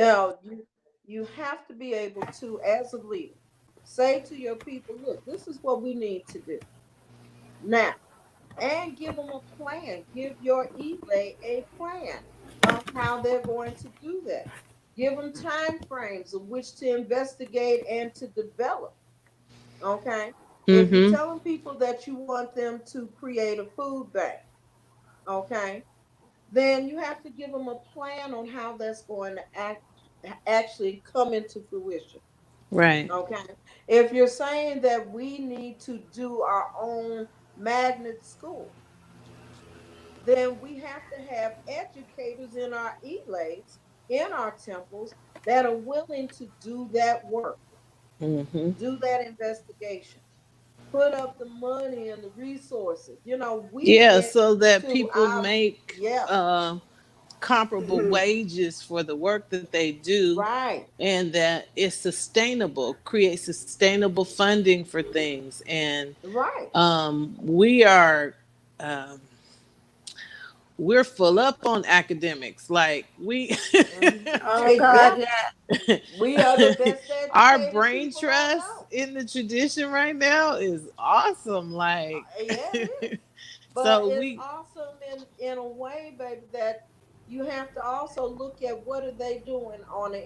You have to be able to, as a leader, say to your people, look, this is what we need to do now, and give them a plan. Give your elay a plan of how they're going to do that. Give them time frames of which to investigate and to develop. Okay. If you're Mhm. telling people that you want them to create a food bank, okay, then you have to give them a plan on how that's going to actually come into fruition. Right. Okay. If you're saying that we need to do our own magnet school, then we have to have educators in our elays, in our temples, that are willing to do that work, Mhm. do that investigation, put up the money and the resources. We Yeah, went so that to people our, make yeah, comparable wages for the work that they do, right, and that it's sustainable, create sustainable funding for things. And right. we are um, we're full up on academics. Like we Mhm. Oh God, Yeah, yeah. we are the best our educated brain people I trust know. in the tradition right now is awesome. Like Yeah, it is. But so it's we awesome in a way, baby, that you have to also look at what are they doing on an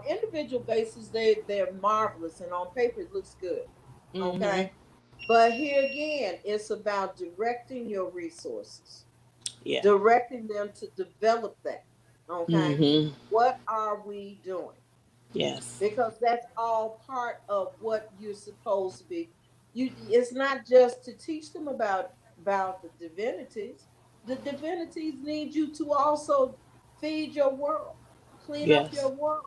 individual basis. They're marvelous, and on paper it looks good. mhm, Okay, but here again, it's about directing your resources, yeah. directing them to develop that. Okay, Mhm. what are we doing? Yes. Because that's all part of what you're supposed to be. It's not just to teach them about the divinities. The divinities need you to also feed your world, clean up Yes. your world.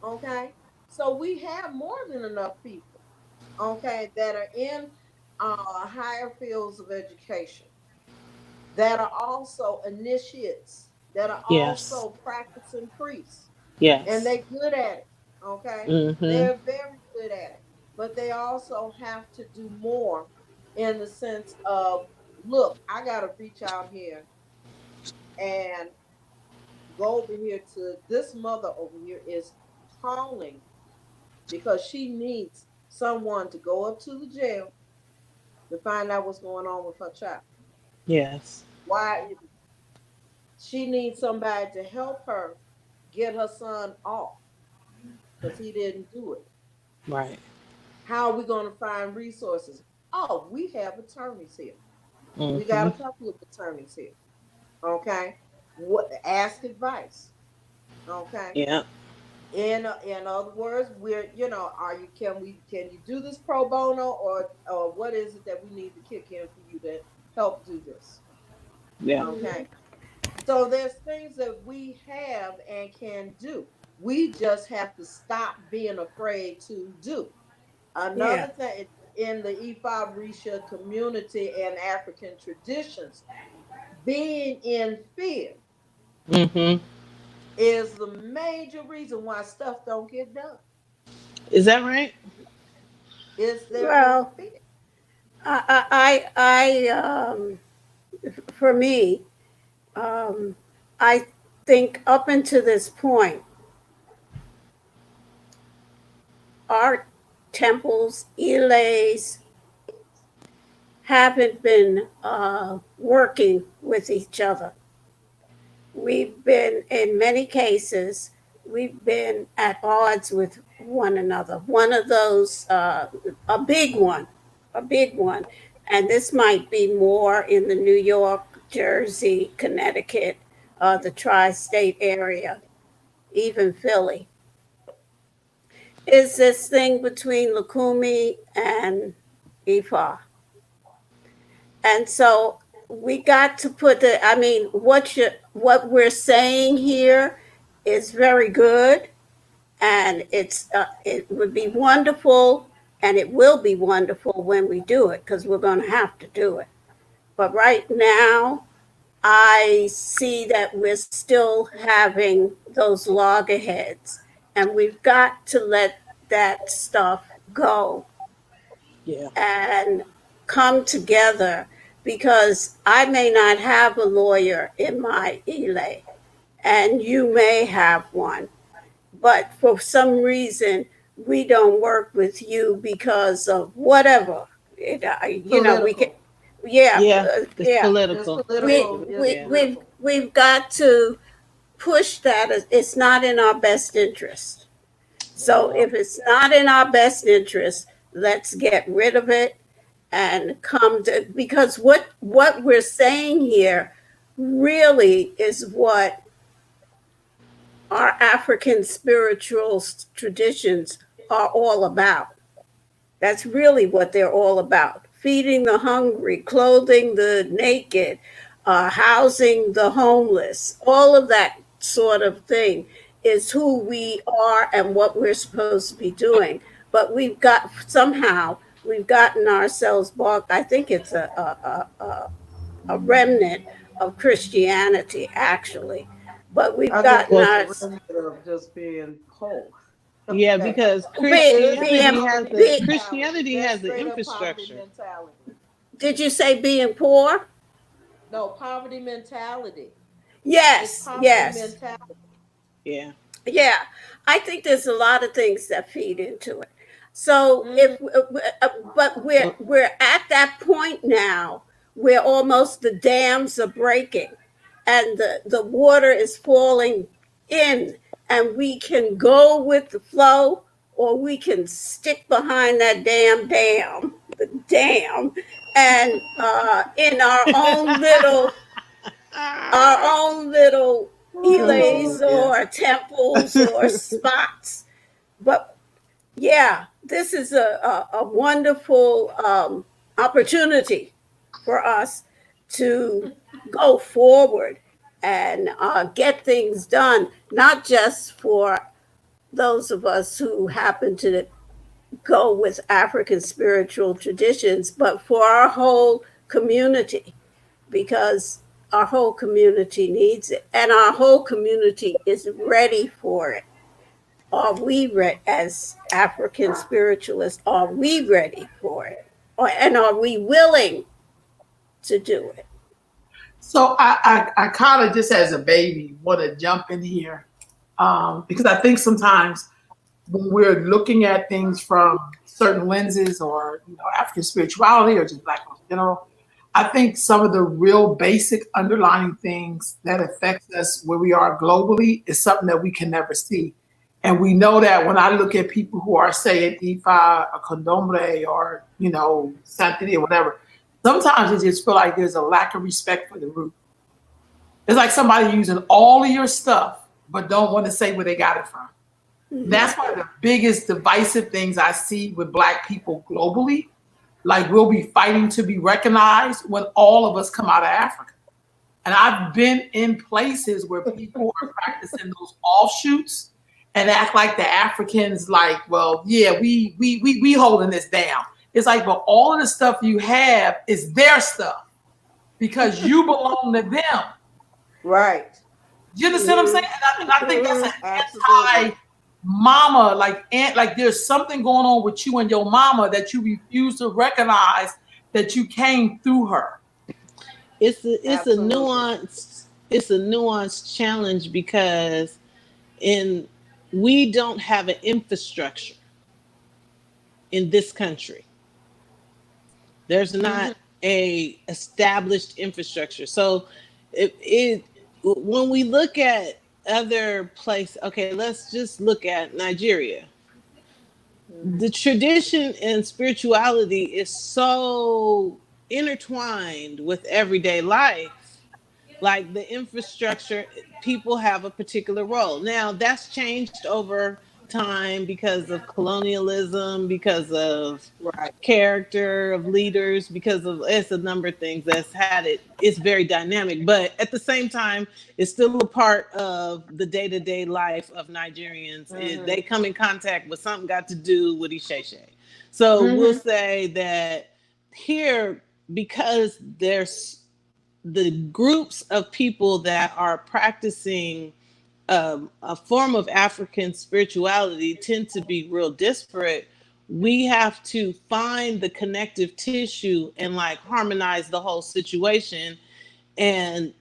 Okay, so we have more than enough people, okay, that are in higher fields of education, that are also initiates, that are Yes. also practicing priests, and Yes. they're good at it. Okay, Mhm. they're very good at it, but they also have to do more in the sense of, look, I got to reach out here and go over here to this mother over here is calling because she needs someone to go up to the jail to find out what's going on with her child. Yes. Why she needs somebody to help her get her son off because he didn't do it. Right. How are we going to find resources? Oh, we have attorneys here. We got a Mhm. couple of attorneys here. Okay. What ask advice. Okay. Yeah. In other words, we're are you can you do this pro bono, or what is it that we need to kick in for you to help do this? Yeah. Okay. So there's things that we have and can do. We just have to stop being afraid to do. Yeah. Another thing in the Ifa Risha community and African traditions, being in fear Mhm. is the major reason why stuff don't get done. Is that right? Is there in Well, fear? for me, um, I think up until this point, our temples, elays, haven't been working with each other. We've been, in many cases, we've been at odds with one another. One of those, a big one, and this might be more in the New York, Jersey, Connecticut, the tri state area, even Philly, is this thing between Lukumi and Ifa. And so we got to put the, I mean, what we're saying here is very good, and it would be wonderful, and it will be wonderful when we do it, because we're going to have to do it. But right now, I see that we're still having those loggerheads, and we've got to let that stuff go Yeah. and come together, because I may not have a lawyer in my ELA and you may have one, but for some reason we don't work with you because of whatever. We can, Political. yeah, Yeah. It's yeah. It's political. political. We, Basically. It's we, Yeah. we've, political. we've got to push that. It's not in our best interest. So Yeah. if it's not in our best interest, let's get rid of it and come to, because what we're saying here really is what our African spiritual traditions are all about. That's really what they're all about: feeding the hungry, clothing the naked, housing the homeless. All of that sort of thing is who we are and what we're supposed to be doing. But we've gotten ourselves bogged. I think it's a remnant of Christianity, actually. But we've I think gotten Well, it's a our remnant of just being whole. yeah, Okay. because It's being, poverty mentality. Christianity That's has the straight up poverty infrastructure. mentality. did you say being poor? No, poverty mentality. It's Yes, poverty yes. mentality. Yeah. Yeah, I think there's a lot of things that feed into it. So Hmm. if, but Well, we're at that point now where almost the dams are breaking, and the water is falling in, and we can go with the flow, or we can stick behind that the dam, and in our own little elays oh yeah. or temples or spots. But yeah, this is a wonderful opportunity for us to go forward and get things done, not just for those of us who happen to go with African spiritual traditions, but for our whole community, because our whole community needs it and our whole community is ready for it. Are we as African spiritualists, are we ready for it? And are we willing to do it? So I kind of just as a baby want to jump in here because I think sometimes when we're looking at things from certain lenses or African spirituality or just Black in general, I think some of the real basic underlying things that affects us where we are globally is something that we can never see. And we know that when I look at people who are saying Ifa or Condombre or, Santini or whatever, sometimes it just feel like there's a lack of respect for the root. It's like somebody using all of your stuff, but don't want to say where they got it from. Mhm. That's one of the biggest divisive things I see with Black people globally. Like, we'll be fighting to be recognized when all of us come out of Africa. And I've been in places where people are practicing those offshoots and act like the Africans, like, well, yeah, we holding this down. It's like, but all of the stuff you have is their stuff because you belong to them. Right. You understand what I'm saying? And I think that's an Absolutely. anti-mama, like there's something going on with you and your mama that you refuse to recognize that you came through her. It's a Absolutely. nuanced challenge because we don't have an infrastructure in this country. There's not a established infrastructure. So when we look at other places, okay, let's just look at Nigeria. The tradition and spirituality is so intertwined with everyday life. Like the infrastructure, people have a particular role. Now that's changed over time because of colonialism, because of Right. character of leaders, because of it's a number of things that's had it. It's very dynamic, but at the same time, it's still a part of the day-to-day life of Nigerians. They come in contact with something got to do with Isheshe. So we'll say that here, because there's the groups of people that are practicing a form of African spirituality tend to be real disparate. We have to find the connective tissue and like harmonize the whole situation. And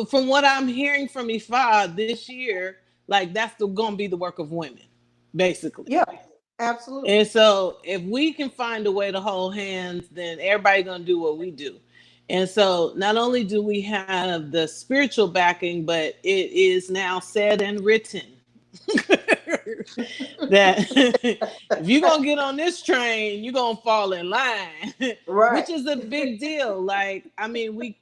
from what I'm hearing from Ifa this year, like that's going to be the work of women, basically. Yeah, absolutely. And so if we can find a way to hold hands, then everybody's going to do what we do. And so not only do we have the spiritual backing, but it is now said and written that if you're going to get on this train, you're going to fall in line, Right. which is a big deal. Like, I mean,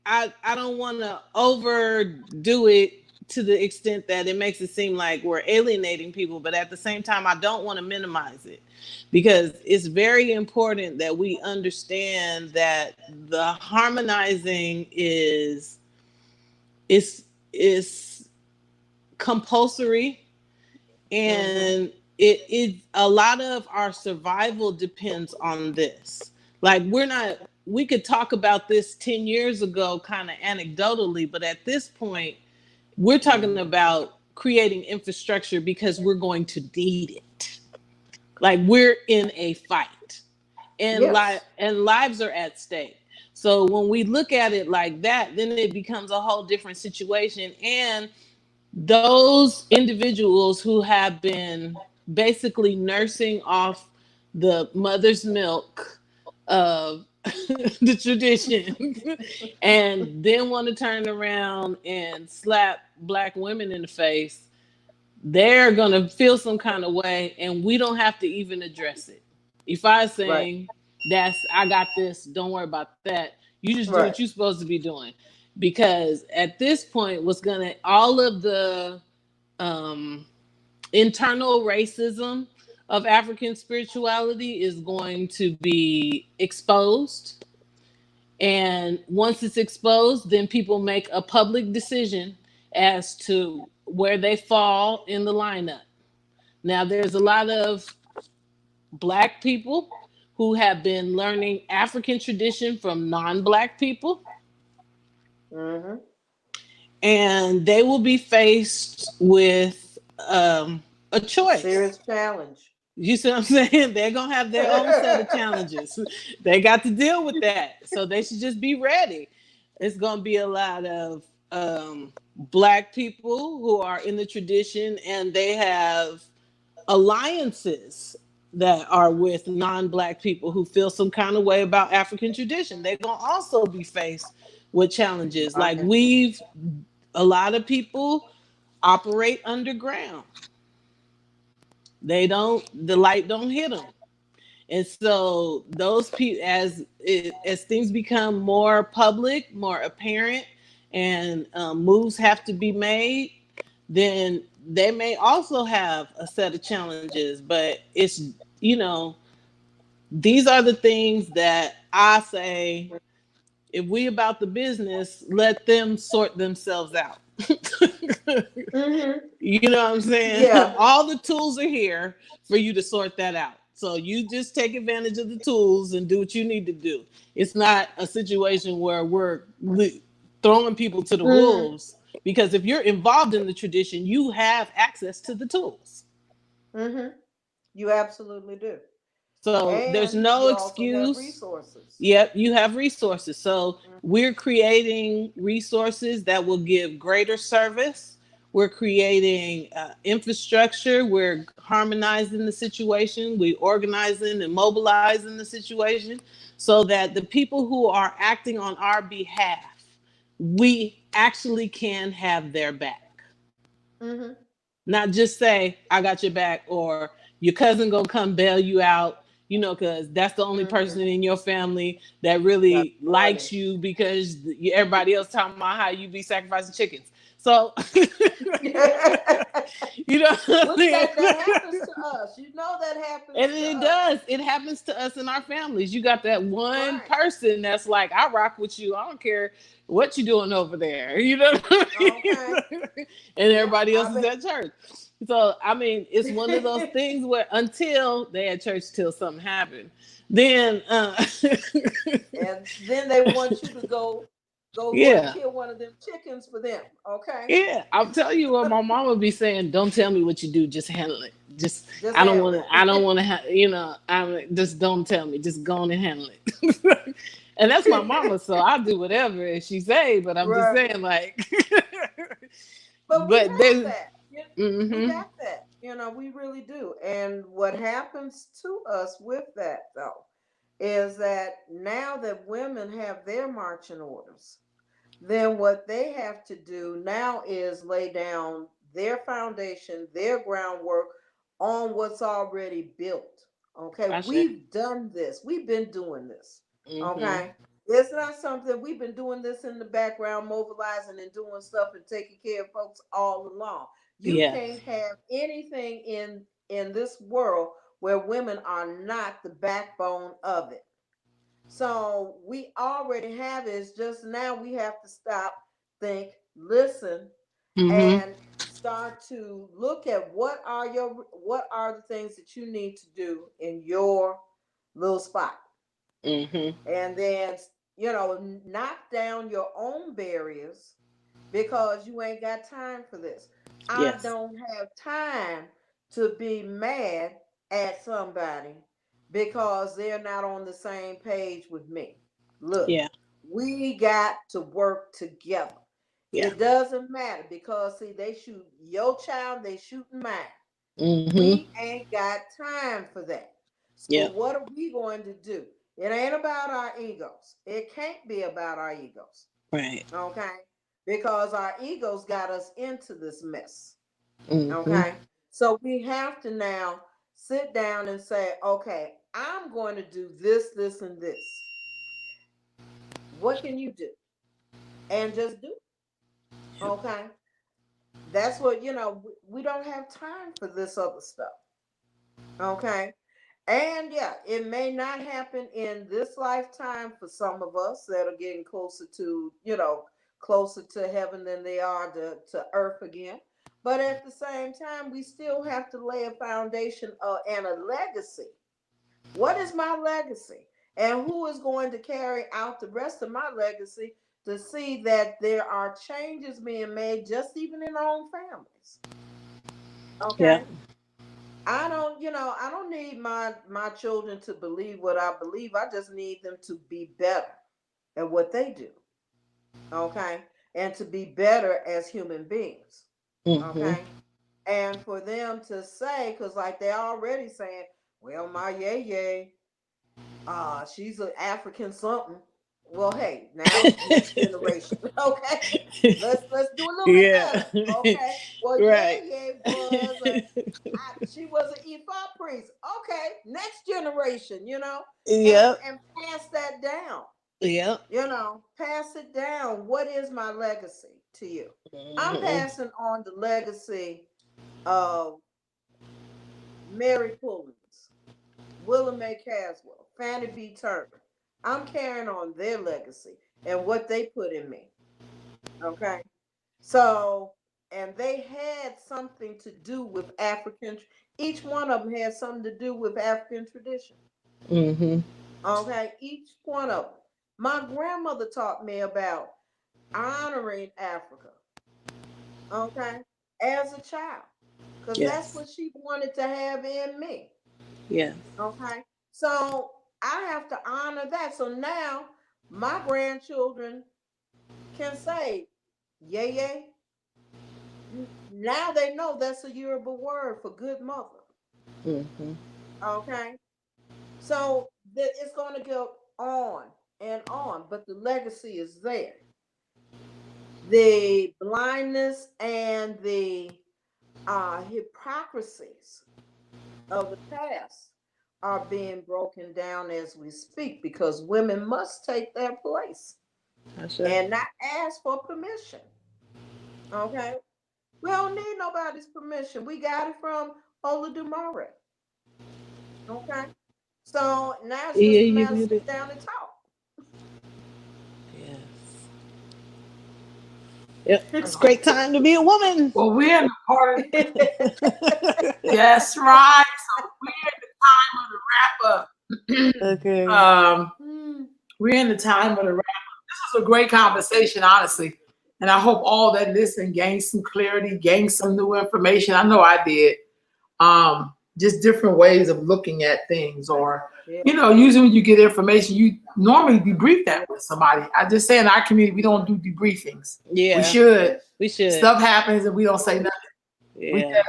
I don't want to overdo it to the extent that it makes it seem like we're alienating people, but at the same time, I don't want to minimize it because it's very important that we understand that the harmonizing is compulsory, and it a lot of our survival depends on this. Like we could talk about this 10 years ago kind of anecdotally, but at this point we're talking about creating infrastructure because we're going to need it. Like we're in a fight, and Yes. lives are at stake. So when we look at it like that, then it becomes a whole different situation. And those individuals who have been basically nursing off the mother's milk of the tradition and then want to turn around and slap Black women in the face, they're going to feel some kind of way, and we don't have to even address it. If I saying I got this, don't worry about that, you just do what you're supposed to be doing. Because at this point, all of the internal racism of African spirituality is going to be exposed. And once it's exposed, then people make a public decision as to where they fall in the lineup. Now, there's a lot of Black people who have been learning African tradition from non-Black people. And they will be faced with a choice. Serious challenge. You see what I'm saying? They're going to have their own set of challenges. They got to deal with that. So they should just be ready. It's going to be a lot of Black people who are in the tradition, and they have alliances that are with non-Black people who feel some kind of way about African tradition. They're going to also be faced with challenges. Like a lot of people operate underground. The light don't hit them. And so those people, as things become more public, more apparent, and moves have to be made, then they may also have a set of challenges. But it's, you know, these are the things that I say, if we about the business, let them sort themselves out. Mm-hmm. You know what I'm saying? Yeah. All the tools are here for you to sort that out. So you just take advantage of the tools and do what you need to do. It's not a situation where we're throwing people to the Mm-hmm. wolves, because if you're involved in the tradition, you have access to the tools. Mm-hmm. You absolutely do. So there's And no you also have excuse. resources. Yep, you have resources. So Mm-hmm. we're creating resources that will give greater service. We're creating infrastructure. We're harmonizing the situation. We're organizing and mobilizing the situation so that the people who are acting on our behalf, we actually can have their back. Mm-hmm. Not just say, I got your back, or your cousin gonna come bail you out, you know, because that's the only Mm-hmm. person in your family that That's really funny. likes you, because everybody else talking about how you be sacrificing chickens. So, you know what I Which mean? that happens to us. You know that happens And to it us. does. It happens to us in our families. You got that one Right. person that's like, I rock with you. I don't care what you doing over there. You know what I Okay. mean? And Yeah. everybody else is at church. So, I mean, it's one of those things where until they at church till something happened. Then And then they want you to go what, yeah. kill one of them chickens for them. Okay. Yeah, I'll tell you what my mom would be saying. Don't tell me what you do. Just handle it. Just Just I don't handle want to. I don't want to. You know. Just don't tell me. Just go on and handle it. And that's my mama, so I'll do whatever she say. But I'm just Right. saying, like. But we But got there's. that. We Mm-hmm. got that. You know, we really do. And what happens to us with that, though, is that now that women have their marching orders, then what they have to do now is lay down their foundation, their groundwork on what's already built. Okay, I say. we've done this, we've been doing this. Mm-hmm. Okay, it's not something we've been doing this in the background, mobilizing and doing stuff and taking care of folks all along. You Yes. can't have anything in this world where women are not the backbone of it. So we already have it. It's just now we have to stop, think, listen, Mm-hmm. and start to look at what are the things that you need to do in your little spot. Mm-hmm. And then, knock down your own barriers because you ain't got time for this. I Yes. don't have time to be mad at somebody because they're not on the same page with me. Look, Yeah. we got to work together. Yeah. It doesn't matter because see, they shoot your child, they shooting mine. Mm-hmm. We ain't got time for that. So Yeah. what are we going to do? It ain't about our egos. It can't be about our egos. Right. Okay? Because our egos got us into this mess. Mm-hmm. Okay? So we have to now sit down and say, okay, I'm going to do this, this, and this. What can you do? And just do it. Okay? That's what, we don't have time for this other stuff. Okay? And yeah, it may not happen in this lifetime for some of us that are getting closer to heaven than they are to earth again. But at the same time, we still have to lay a foundation and a legacy. What is my legacy? And who is going to carry out the rest of my legacy to see that there are changes being made just even in our own families? Yeah. Okay. I don't need my children to believe what I believe. I just need them to be better at what they do. Okay? And to be better as human beings. Mm-hmm. Okay? And for them to say, because like they're already saying, well, my yay, she's an African something. Well, hey, now next generation. Okay. Let's do a little bit Yeah. better. Okay. Well, Right. she was an Ifa priest. Okay, next generation, Yep. and pass that down. Yep. Pass it down. What is my legacy to you? I'm passing on the legacy of Mary Pullins, Willa Mae Caswell, Fannie B. Turner. I'm carrying on their legacy and what they put in me. Okay. So, and they had something to do with African, each one of them had something to do with African tradition. Mm-hmm. Okay. Each one of them. My grandmother taught me about honoring Africa. Okay. As a child. Because that's Yes. what she wanted to have in me. Yes. Okay. So I have to honor that. So now my grandchildren can say, yay, yay. Now they know that's a Yoruba word for good mother. Mm-hmm. Okay. So it's going to go on and on, but the legacy is there. The blindness and the hypocrisies of the past are being broken down as we speak because women must take their place and not ask for permission. Okay. We don't need nobody's permission. We got it from Olodumare. Okay. So now it's just Yeah, a you matter of did sit it. down and talk. Yes. Yep. It's a great time to be a woman. Well, we're in the part of that's right. So we're in the time of the wrap up. Okay. We're in the time of the wrap up. This is a great conversation, honestly. And I hope all that listen gained some clarity, gained some new information. I know I did. Just different ways of looking at things, or usually when you get information, you normally debrief that with somebody. I just say in our community, we don't do debriefings. Yeah. We should. We should. Stuff happens and we don't say nothing. Yeah.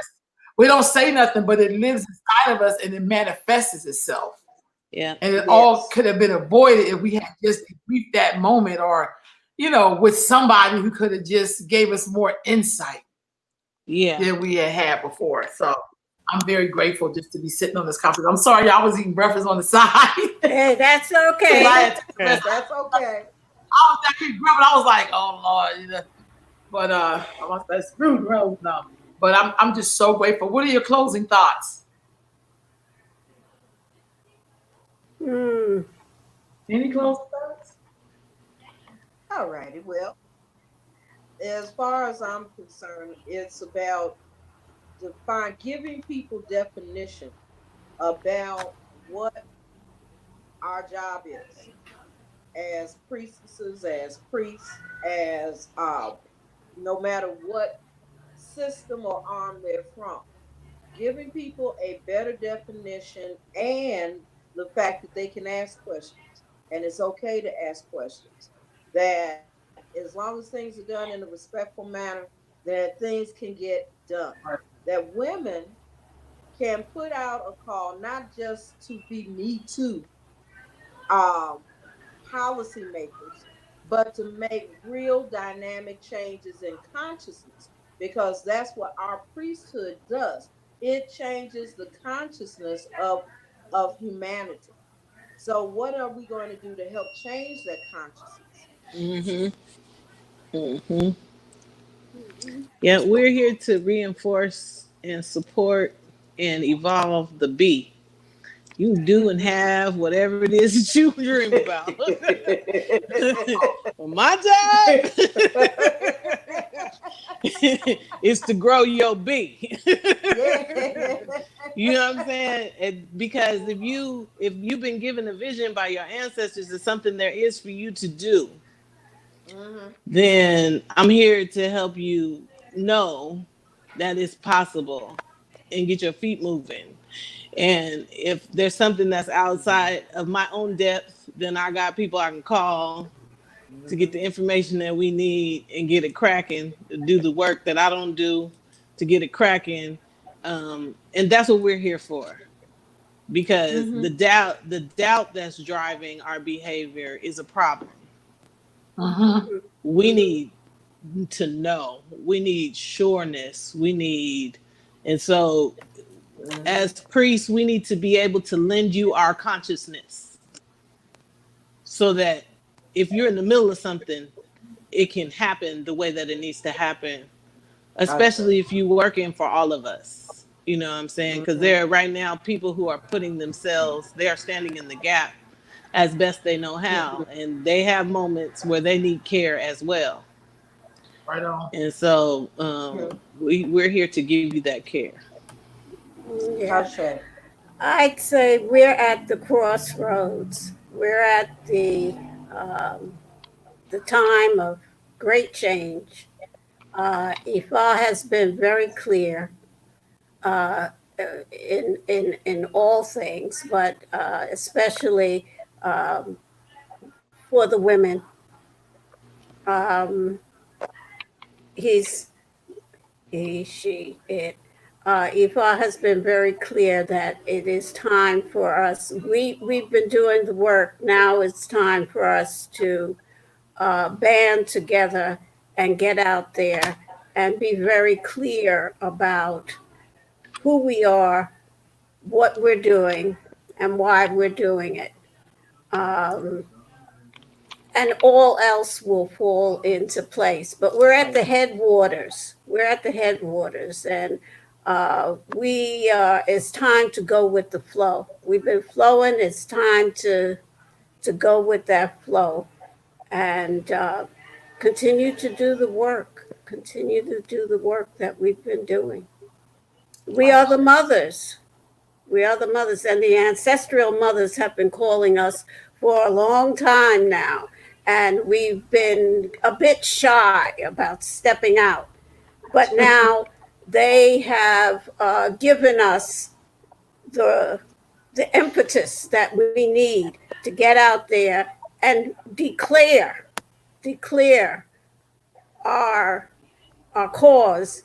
We don't say nothing, but it lives inside of us and it manifests itself. Yeah. And it all could have been avoided if we had just debriefed that moment, or with somebody who could have just gave us more insight than we had before. So I'm very grateful just to be sitting on this conference. I'm sorry y'all was eating breakfast on the side. Hey, that's okay. That's okay. I was actually grubbing. I was like, oh Lord, but that's rude, bro. No. But I'm just so grateful. What are your closing thoughts? Any closing thoughts? All righty. Well, as far as I'm concerned, it's about giving people definition about what our job is as priestesses, as priests, as no matter what system or arm they're from. Giving people a better definition and the fact that they can ask questions. And it's okay to ask questions. That as long as things are done in a respectful manner, that things can get done. Right. That women can put out a call, not just to be Me Too policymakers, but to make real dynamic changes in consciousness, because that's what our priesthood does. It changes the consciousness of humanity. So what are we going to do to help change that consciousness? Yeah, we're here to reinforce and support and evolve the B. You do and have whatever it is that you dream about. My job is to grow your B. You know what I'm saying? Because if you've been given a vision by your ancestors, it's something there is for you to do. Then I'm here to help you know that it's possible and get your feet moving. And if there's something that's outside of my own depth, then I got people I can call to get the information that we need and get it cracking, to do the work that I don't do, to get it cracking. And that's what we're here for. Because the doubt that's driving our behavior is a problem. Mhm. We need to know. We need sureness. And so as priests, we need to be able to lend you our consciousness so that if you're in the middle of something, it can happen the way that it needs to happen, especially if you're working for all of us. You know what I'm saying? Because there are right now people who are they are standing in the gap as best they know how. And they have moments where they need care as well. Right on. And so we're here to give you that care. Yeah. Ashe. I'd say we're at the crossroads. We're at the time of great change. Ifa has been very clear in all things, but especially for the women. He's he, she, it. Ifa has been very clear that it is time for us. We've been doing the work. Now it's time for us to band together and get out there and be very clear about who we are, what we're doing, and why we're doing it. And all else will fall into place. But we're at the headwaters. And it's time to go with the flow. We've been flowing. It's time to go with that flow and continue to do the work. Continue to do the work that we've been doing. We are the mothers. We are the mothers, and the ancestral mothers have been calling us for a long time now. And we've been a bit shy about stepping out. But now they have given us the impetus that we need to get out there and declare our cause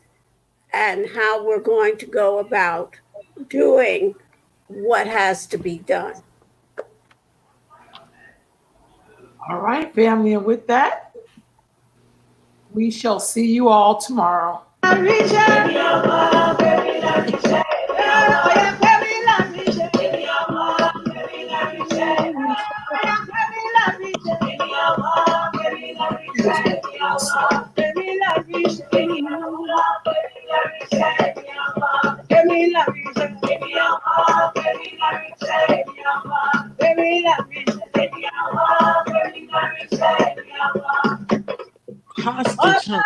and how we're going to go about doing what has to be done. All right, family. And with that, we shall see you all tomorrow. Hostage, huh?